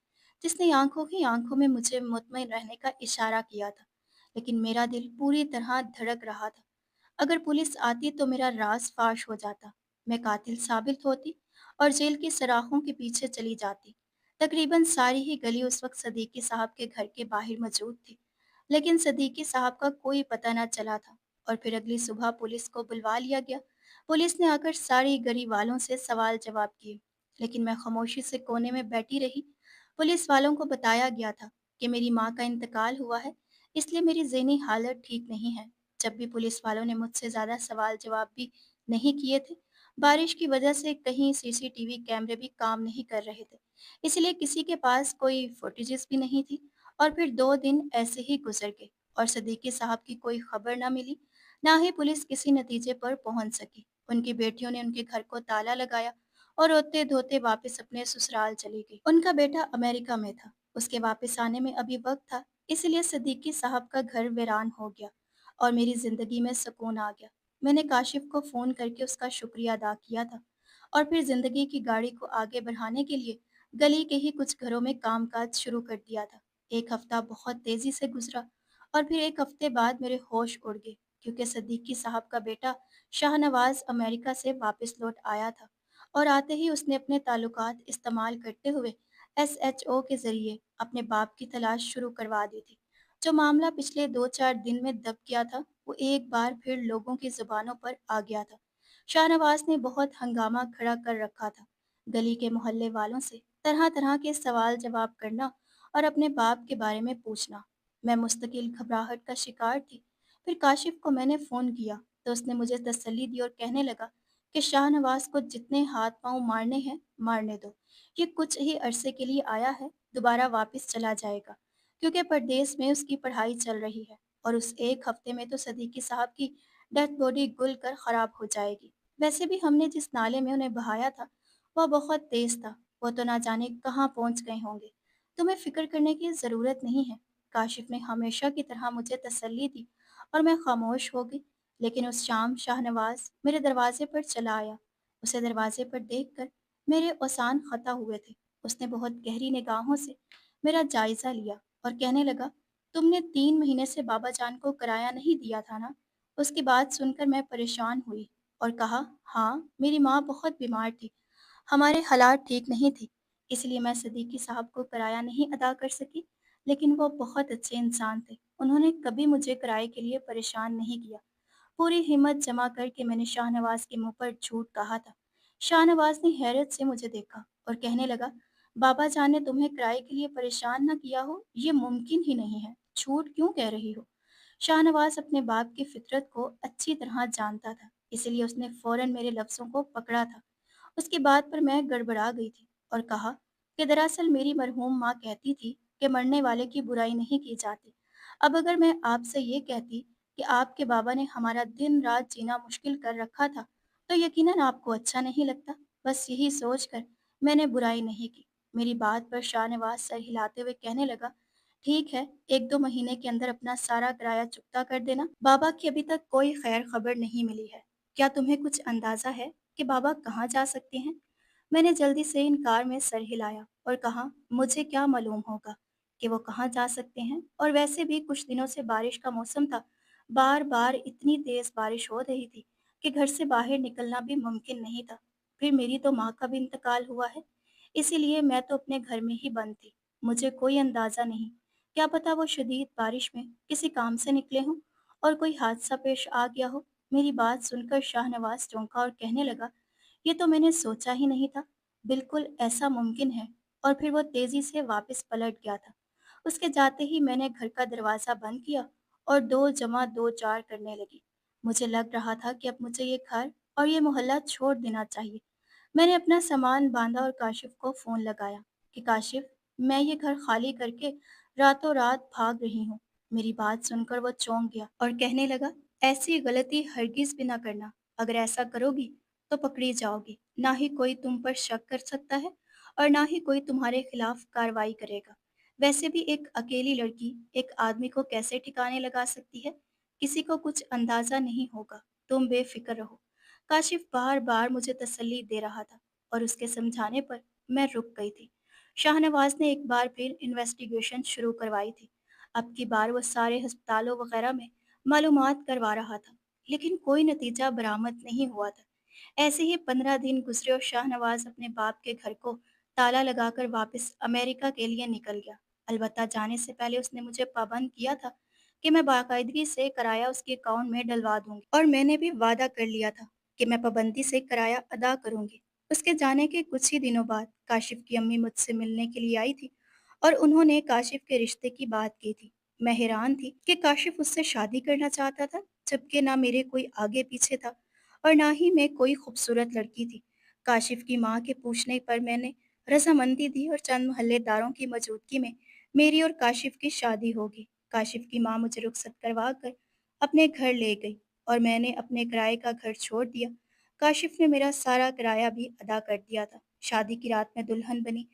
जिसने आंखों ही आंखों में मुझे मुतमईन रहने का इशारा किया था। लेकिन मेरा दिल पूरी तरह धड़क रहा था। अगर पुलिस आती तो मेरा राज फाश हो जाता, मैं कातिल साबित होती और जेल की सराहों के पीछे चली जाती। तकरीबन सारी ही गली उस वक्त सदीकी साहब के घर के बाहर मौजूद थी, लेकिन सदीकी साहब का कोई पता न चला था। और फिर अगली सुबह पुलिस को बुलवा लिया गया। पुलिस ने आकर सारी गली वालों से सवाल जवाब किए, लेकिन मैं खामोशी से कोने में बैठी रही। पुलिस वालों को बताया गया था कि मेरी माँ का इंतकाल हुआ है, इसलिए मेरी ज़हनी हालत ठीक नहीं है। जब भी पुलिस वालों ने मुझसे ज़्यादा सवाल जवाब भी नहीं किए थे। बारिश की वजह से कहीं सीसीटीवी कैमरे भी काम नहीं कर रहे थे, इसलिए किसी के पास कोई फुटेजेस भी नहीं थी। और फिर 2 दिन ऐसे ही गुजर गए और सदीकी साहब की कोई खबर ना मिली, ना ही पुलिस किसी नतीजे पर पहुंच सकी। उनकी बेटियों ने उनके घर को ताला लगाया और रोते धोते वापस अपने ससुराल चली गई। उनका बेटा अमेरिका में था, उसके वापस आने में अभी वक्त था, इसलिए सदीकी साहब का घर वीरान हो गया और मेरी जिंदगी में सुकून आ गया। मैंने काशिफ को फ़ोन करके उसका शुक्रिया अदा किया था और फिर ज़िंदगी की गाड़ी को आगे बढ़ाने के लिए गली के ही कुछ घरों में कामकाज शुरू कर दिया था। एक हफ्ता बहुत तेज़ी से गुजरा और फिर एक हफ्ते बाद मेरे होश उड़ गए, क्योंकि सदीकी साहब का बेटा शाहनवाज अमेरिका से वापस लौट आया था और आते ही उसने अपने ताल्लुकात इस्तेमाल करते हुए एसएचओ के ज़रिए अपने बाप की तलाश शुरू करवा दी थी। जो मामला पिछले 2-4 दिन में दब गया था, वो एक बार फिर लोगों की ज़ुबानों पर आ गया था। शाहनवाज ने बहुत हंगामा खड़ा कर रखा था। गली के मोहल्ले वालों से तरह तरह के सवाल जवाब करना और अपने बाप के बारे में पूछना। मैं मुस्तकिल घबराहट का शिकार थी। फिर काशिफ को मैंने फ़ोन किया तो उसने मुझे तसल्ली दी और कहने लगा कि शाहनवाज को जितने हाथ पांव मारने हैं मारने दो। ये कुछ ही अरसे के लिए आया है, दोबारा वापस चला जाएगा, क्योंकि परदेस में उसकी पढ़ाई चल रही है और उस एक हफ्ते में तो सदीकी साहब की डेथ बॉडी गुल कर ख़राब हो जाएगी। वैसे भी हमने जिस नाले में उन्हें बहाया था, वह बहुत तेज़ था, वो तो ना जाने कहाँ पहुँच गए होंगे। तुम्हें फ़िक्र करने की ज़रूरत नहीं है। काशिफ ने हमेशा की तरह मुझे तसल्ली दी और मैं खामोश हो गई। लेकिन उस शाम शाहनवाज मेरे दरवाजे पर चला आया। उसे दरवाजे पर देखकर मेरे औसान खता हुए थे। उसने बहुत गहरी निगाहों से मेरा जायज़ा लिया और कहने लगा, तुमने 3 महीने से बाबा जान को किराया नहीं दिया था ना? उसकी बात सुनकर मैं परेशान हुई और कहा, हाँ, मेरी माँ बहुत बीमार थी, हमारे हालात ठीक नहीं थे, इसलिए मैं सदीकी साहब को किराया नहीं अदा कर सकी। लेकिन वो बहुत अच्छे इंसान थे, उन्होंने कभी मुझे किराए के लिए परेशान नहीं किया। पूरी हिम्मत जमा करके मैंने शाहनवाज के मुंह पर झूठ कहा था। शाहनवाज ने हैरत से मुझे देखा और कहने लगा, बाबा जान ने तुम्हें किराए के लिए परेशान न किया हो, ये मुमकिन ही नहीं है, झूठ क्यों कह रही हो? शाहनवाज अपने बाप की फितरत को अच्छी तरह जानता था, इसलिए उसने फौरन मेरे लफ्ज़ों को पकड़ा था। उसकी बात पर मैं गड़बड़ा गई थी और कहा कि दरअसल मेरी मरहूम माँ कहती थी कि मरने वाले की बुराई नहीं की जाती। अब अगर मैं आपसे ये कहती कि आपके बाबा ने हमारा दिन रात जीना मुश्किल कर रखा था, तो यकीनन आपको अच्छा नहीं लगता। बस यही सोचकर मैंने बुराई नहीं की। मेरी बात पर शाहनवाज सर हिलाते हुए कहने लगा, ठीक है, 1-2 महीने के अंदर अपना सारा किराया चुकता कर देना। बाबा की अभी तक कोई खैर खबर नहीं मिली है। क्या तुम्हें कुछ अंदाजा है कि बाबा कहाँ जा सकते हैं? मैंने जल्दी से इनकार में सर हिलाया और कहा, मुझे क्या मालूम होगा कि वो कहाँ जा सकते हैं, और वैसे भी कुछ दिनों से बारिश का मौसम था। बार बार इतनी तेज बारिश हो रही थी कि घर से बाहर निकलना भी मुमकिन नहीं था। फिर मेरी तो माँ का भी इंतकाल हुआ है, इसीलिए मैं तो अपने घर में ही बंद थी। मुझे कोई अंदाज़ा नहीं, क्या पता वो शदीद बारिश में किसी काम से निकले हों और कोई हादसा पेश आ गया हो। मेरी बात सुनकर शाहनवाज चौंका और कहने लगा, ये तो मैंने सोचा ही नहीं था, बिल्कुल ऐसा मुमकिन है। और फिर वो तेजी से वापस पलट गया था। उसके जाते ही मैंने घर का दरवाज़ा बंद किया और 2 जमा 2 4 करने लगी। मुझे लग रहा था कि अब मुझे ये घर और ये मोहल्ला छोड़ देना चाहिए। मैंने अपना सामान बांधा और काशिफ को फ़ोन लगाया कि काशिफ, मैं ये घर खाली करके रातों रात भाग रही हूँ। मेरी बात सुनकर वो चौंक गया और कहने लगा, ऐसी गलती हरगिज़ भी ना करना। अगर ऐसा करोगी तो पकड़ी जाओगी। ना ही कोई तुम पर शक कर सकता है और ना ही कोई तुम्हारे खिलाफ कार्रवाई करेगा। वैसे भी एक अकेली लड़की एक आदमी को कैसे ठिकाने लगा सकती है, किसी को कुछ अंदाज़ा नहीं होगा। तुम बेफिक्र रहो। काशिफ बार बार मुझे तसल्ली दे रहा था और उसके समझाने पर मैं रुक गई थी। शाहनवाज ने एक बार फिर इन्वेस्टिगेशन शुरू करवाई थी। अब की बार वो सारे अस्पतालों वगैरह में मालूमात करवा रहा था, लेकिन कोई नतीजा बरामद नहीं हुआ था। ऐसे ही 15 दिन गुजरे और शाहनवाज अपने बाप के घर को ताला लगाकर वापस अमेरिका के लिए निकल गया। अलबत्ता जाने से पहले उसने मुझे पाबंद किया था कि मैं बाकायदगी से किराया उसके अकाउंट में डलवा दूंगी, और मैंने भी वादा कर लिया था कि मैं पाबंदी से किराया अदा करूंगी। उसके जाने के कुछ ही दिनों बाद काशिफ की अम्मी मुझसे मिलने के लिए आई थी और उन्होंने काशिफ के रिश्ते की बात की थी। मैं हैरान थी कि काशिफ उससे शादी करना चाहता था, जबकि ना मेरे कोई आगे पीछे था और ना ही मैं कोई खूबसूरत लड़की थी। काशिफ की माँ के पूछने पर मैंने रजामंदी दी और चंद मोहल्लेदारों की मौजूदगी में मेरी और काशिफ की शादी होगी। काशिफ की माँ मुझे रुखसत करवा कर अपने घर ले गई और मैंने अपने किराए का घर छोड़ दिया। काशिफ ने मेरा सारा किराया भी अदा कर दिया था। शादी की रात में दुल्हन बनी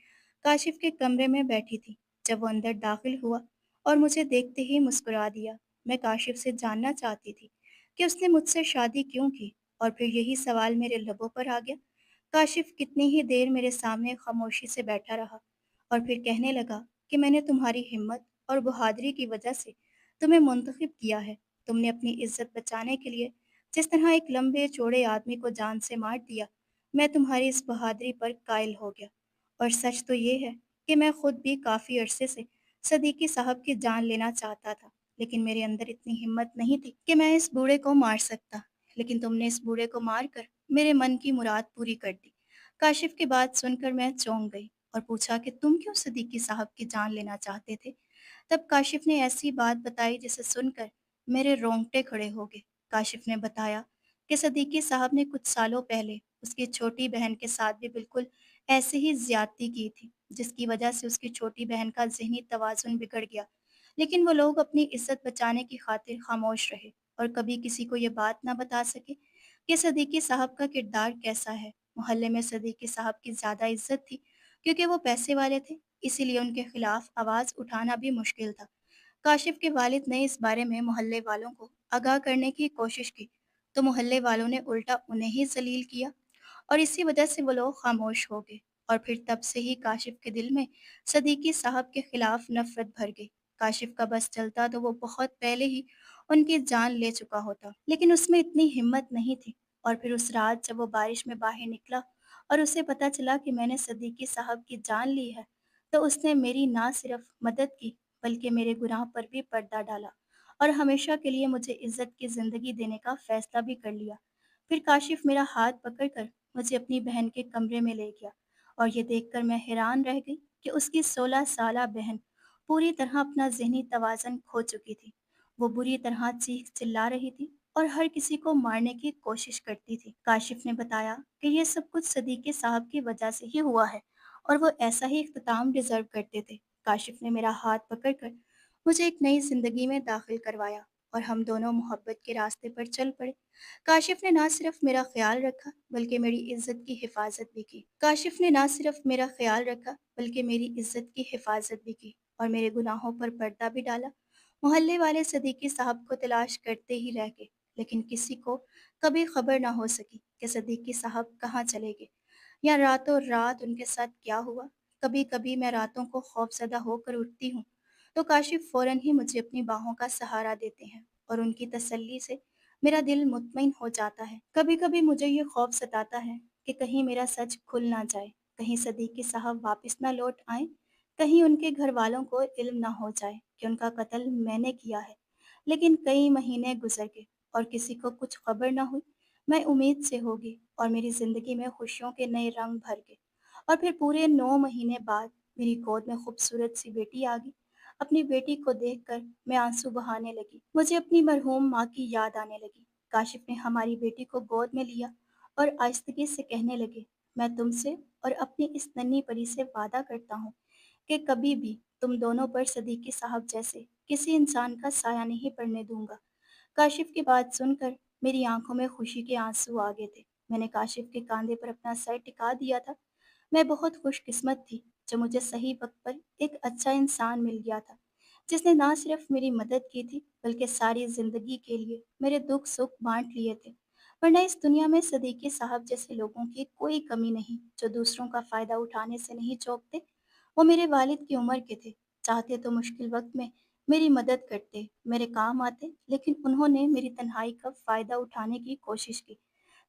काशिफ के कमरे में बैठी थी जब वो अंदर दाखिल हुआ और मुझे देखते ही मुस्कुरा दिया। मैं काशिफ से जानना चाहती थी कि उसने मुझसे शादी क्यों की, और फिर यही सवाल मेरे लबों पर आ गया। काशिफ कितनी ही देर मेरे सामने खामोशी से बैठा रहा और फिर कहने लगा कि मैंने तुम्हारी हिम्मत और बहादुरी की वजह से तुम्हें मुंतखब किया है। तुमने अपनी इज्जत बचाने के लिए जिस तरह एक लंबे चौड़े आदमी को जान से मार दिया, मैं तुम्हारी इस बहादुरी पर कायल हो गया। और सच तो ये है कि मैं खुद भी काफ़ी अरसे से सदीकी साहब की जान लेना चाहता था, लेकिन मेरे अंदर इतनी हिम्मत नहीं थी कि मैं इस बूढ़े को मार सकता। लेकिन तुमने इस बूढ़े को मार कर मेरे मन की मुराद पूरी कर दी। काशिफ की बात सुनकर मैं चौंक गई और पूछा कि तुम क्यों सदीकी साहब की जान लेना चाहते थे। तब काशिफ ने ऐसी बात बताई जिसे सुनकर मेरे रोंगटे खड़े हो गए। काशिफ ने बताया कि सदीकी साहब ने कुछ सालों पहले उसकी छोटी बहन के साथ भी बिल्कुल ऐसे ही ज्यादती की थी, जिसकी वजह से उसकी छोटी बहन का ज़हनी तवाज़ुन बिगड़ गया। लेकिन वो लोग अपनी इज्जत बचाने की खातिर खामोश रहे और कभी किसी को ये बात ना बता सके कि सदीकी साहब का किरदार कैसा है। मोहल्ले में सदीकी साहब की ज़्यादा इज्जत थी क्योंकि वो पैसे वाले थे, इसीलिए उनके खिलाफ आवाज़ उठाना भी मुश्किल था। काशिफ के वालिद ने इस बारे में मोहल्ले वालों को आगाह करने की कोशिश की, तो मोहल्ले वालों ने उल्टा उन्हें ही जलील किया और इसी वजह से वो लोग खामोश हो गए। और फिर तब से ही काशिफ के दिल में सदीकी साहब के खिलाफ नफरत भर गई। काशिफ का बस चलता तो वो बहुत पहले ही उनकी जान ले चुका होता, लेकिन उसमें इतनी हिम्मत नहीं थी। और फिर उस रात जब वो बारिश में बाहर निकला और उसे पता चला कि मैंने सदीकी साहब की जान ली है, तो उसने मेरी ना सिर्फ मदद की बल्कि मेरे गुनाह पर भी पर्दा डाला और हमेशा के लिए मुझे इज्जत की ज़िंदगी देने का फैसला भी कर लिया। फिर काशिफ मेरा हाथ पकड़कर मुझे अपनी बहन के कमरे में ले गया और ये देखकर मैं हैरान रह गई कि उसकी 16 साला बहन पूरी तरह अपना जहनी तवाज़न खो चुकी थी। वो बुरी तरह चीख चिल्ला रही थी और हर किसी को मारने की कोशिश करती थी। काशिफ ने बताया कि ये सब कुछ सदीके साहब की वजह से ही हुआ है और वो ऐसा ही इख्तिताम डिजर्व करते थे। काशिफ ने मेरा हाथ पकड़कर मुझे एक नई जिंदगी में दाखिल करवाया और हम दोनों मोहब्बत के रास्ते पर चल पड़े। काशिफ ने ना सिर्फ मेरा ख्याल रखा बल्कि मेरी इज्जत की हिफाजत भी की। काशिफ ने ना सिर्फ मेरा ख्याल रखा बल्कि मेरी इज्जत की हिफाजत भी की और मेरे गुनाहों पर पर्दा भी डाला। मोहल्ले वाले सदीकी साहब को तलाश करते ही रह गए, लेकिन किसी को कभी खबर ना हो सकी कि सदीकी साहब कहाँ चले गए या रातों रात उनके साथ क्या हुआ। कभी कभी मैं रातों को खौफजदा होकर उठती हूँ तो काशिफ फौरन ही मुझे अपनी बाहों का सहारा देते हैं और उनकी तसल्ली से मेरा दिल मुतमईन हो जाता है। कभी कभी मुझे ये खौफ सताता है कि कहीं मेरा सच खुल ना जाए, कहीं सदीकी साहब वापस ना लौट आए, कहीं उनके घर वालों को इल्म ना हो जाए कि उनका कत्ल मैंने किया है। लेकिन कई महीने गुजर गए और किसी को कुछ खबर ना हुई। मैं उम्मीद से होगी और मेरी ज़िंदगी में खुशियों के नए रंग भर गए। और फिर पूरे 9 महीने बाद मेरी गोद में खूबसूरत सी बेटी आ गई। अपनी बेटी को देखकर मैं आंसू बहाने लगी। मुझे अपनी मरहूम माँ की याद आने लगी। काशिफ ने हमारी बेटी को गोद में लिया और आहिस्तगी से कहने लगे, मैं तुमसे और अपनी इस नन्ही परी से वादा करता हूँ कि कभी भी तुम दोनों पर सदीकी साहब जैसे किसी इंसान का साया नहीं पड़ने दूंगा। काशिफ की बात सुनकर मेरी आंखों में खुशी के आंसू आ गए थे। मैंने काशिफ के कंधे पर अपना सर टिका दिया था। मैं बहुत खुशकिस्मत थी जो मुझे सही वक्त पर एक अच्छा इंसान मिल गया था, जिसने ना सिर्फ मेरी मदद की थी बल्कि सारी जिंदगी के लिए मेरे दुख सुख बांट लिए थे। वरना इस दुनिया में सदीकी साहब जैसे लोगों की कोई कमी नहीं जो दूसरों का फ़ायदा उठाने से नहीं चौकते। वो मेरे वालिद की उम्र के थे, चाहते तो मुश्किल वक्त में मेरी मदद करते, मेरे काम आते, लेकिन उन्होंने मेरी तन्हाई का फ़ायदा उठाने की कोशिश की,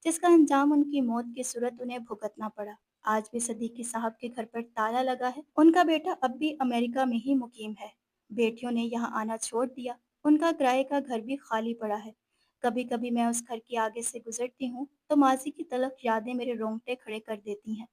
जिसका अंजाम उनकी मौत की सूरत उन्हें भुगतना पड़ा। आज भी सदीकी साहब के घर पर ताला लगा है। उनका बेटा अब भी अमेरिका में ही मुकीम है। बेटियों ने यहाँ आना छोड़ दिया। उनका किराए का घर भी खाली पड़ा है। कभी कभी मैं उस घर के आगे से गुजरती हूँ तो माजी की तलख यादें मेरे रोंगटे खड़े कर देती हैं।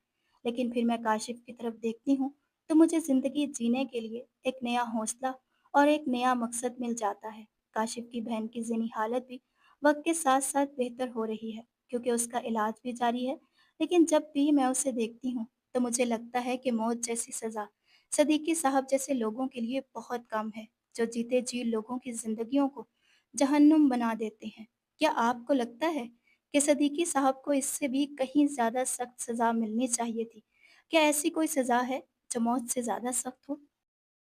लेकिन फिर मैं काशिफ की तरफ देखती हूँ तो मुझे ज़िंदगी जीने के लिए एक नया हौसला और एक नया मकसद मिल जाता है। काशिफ की बहन की ज़हनी हालत भी वक्त के साथ साथ बेहतर हो रही है, क्योंकि उसका इलाज भी जारी है। लेकिन जब भी मैं उसे देखती हूँ तो मुझे लगता है कि मौत जैसी सज़ा सदीकी साहब जैसे लोगों के लिए बहुत कम है, जो जीते जी लोगों की ज़िंदगियों को जहन्नुम बना देते हैं। क्या आपको लगता है कि सदीकी साहब को इससे भी कहीं ज़्यादा सख्त सज़ा मिलनी चाहिए थी? क्या ऐसी कोई सज़ा है जो मौत से ज़्यादा सख्त हो?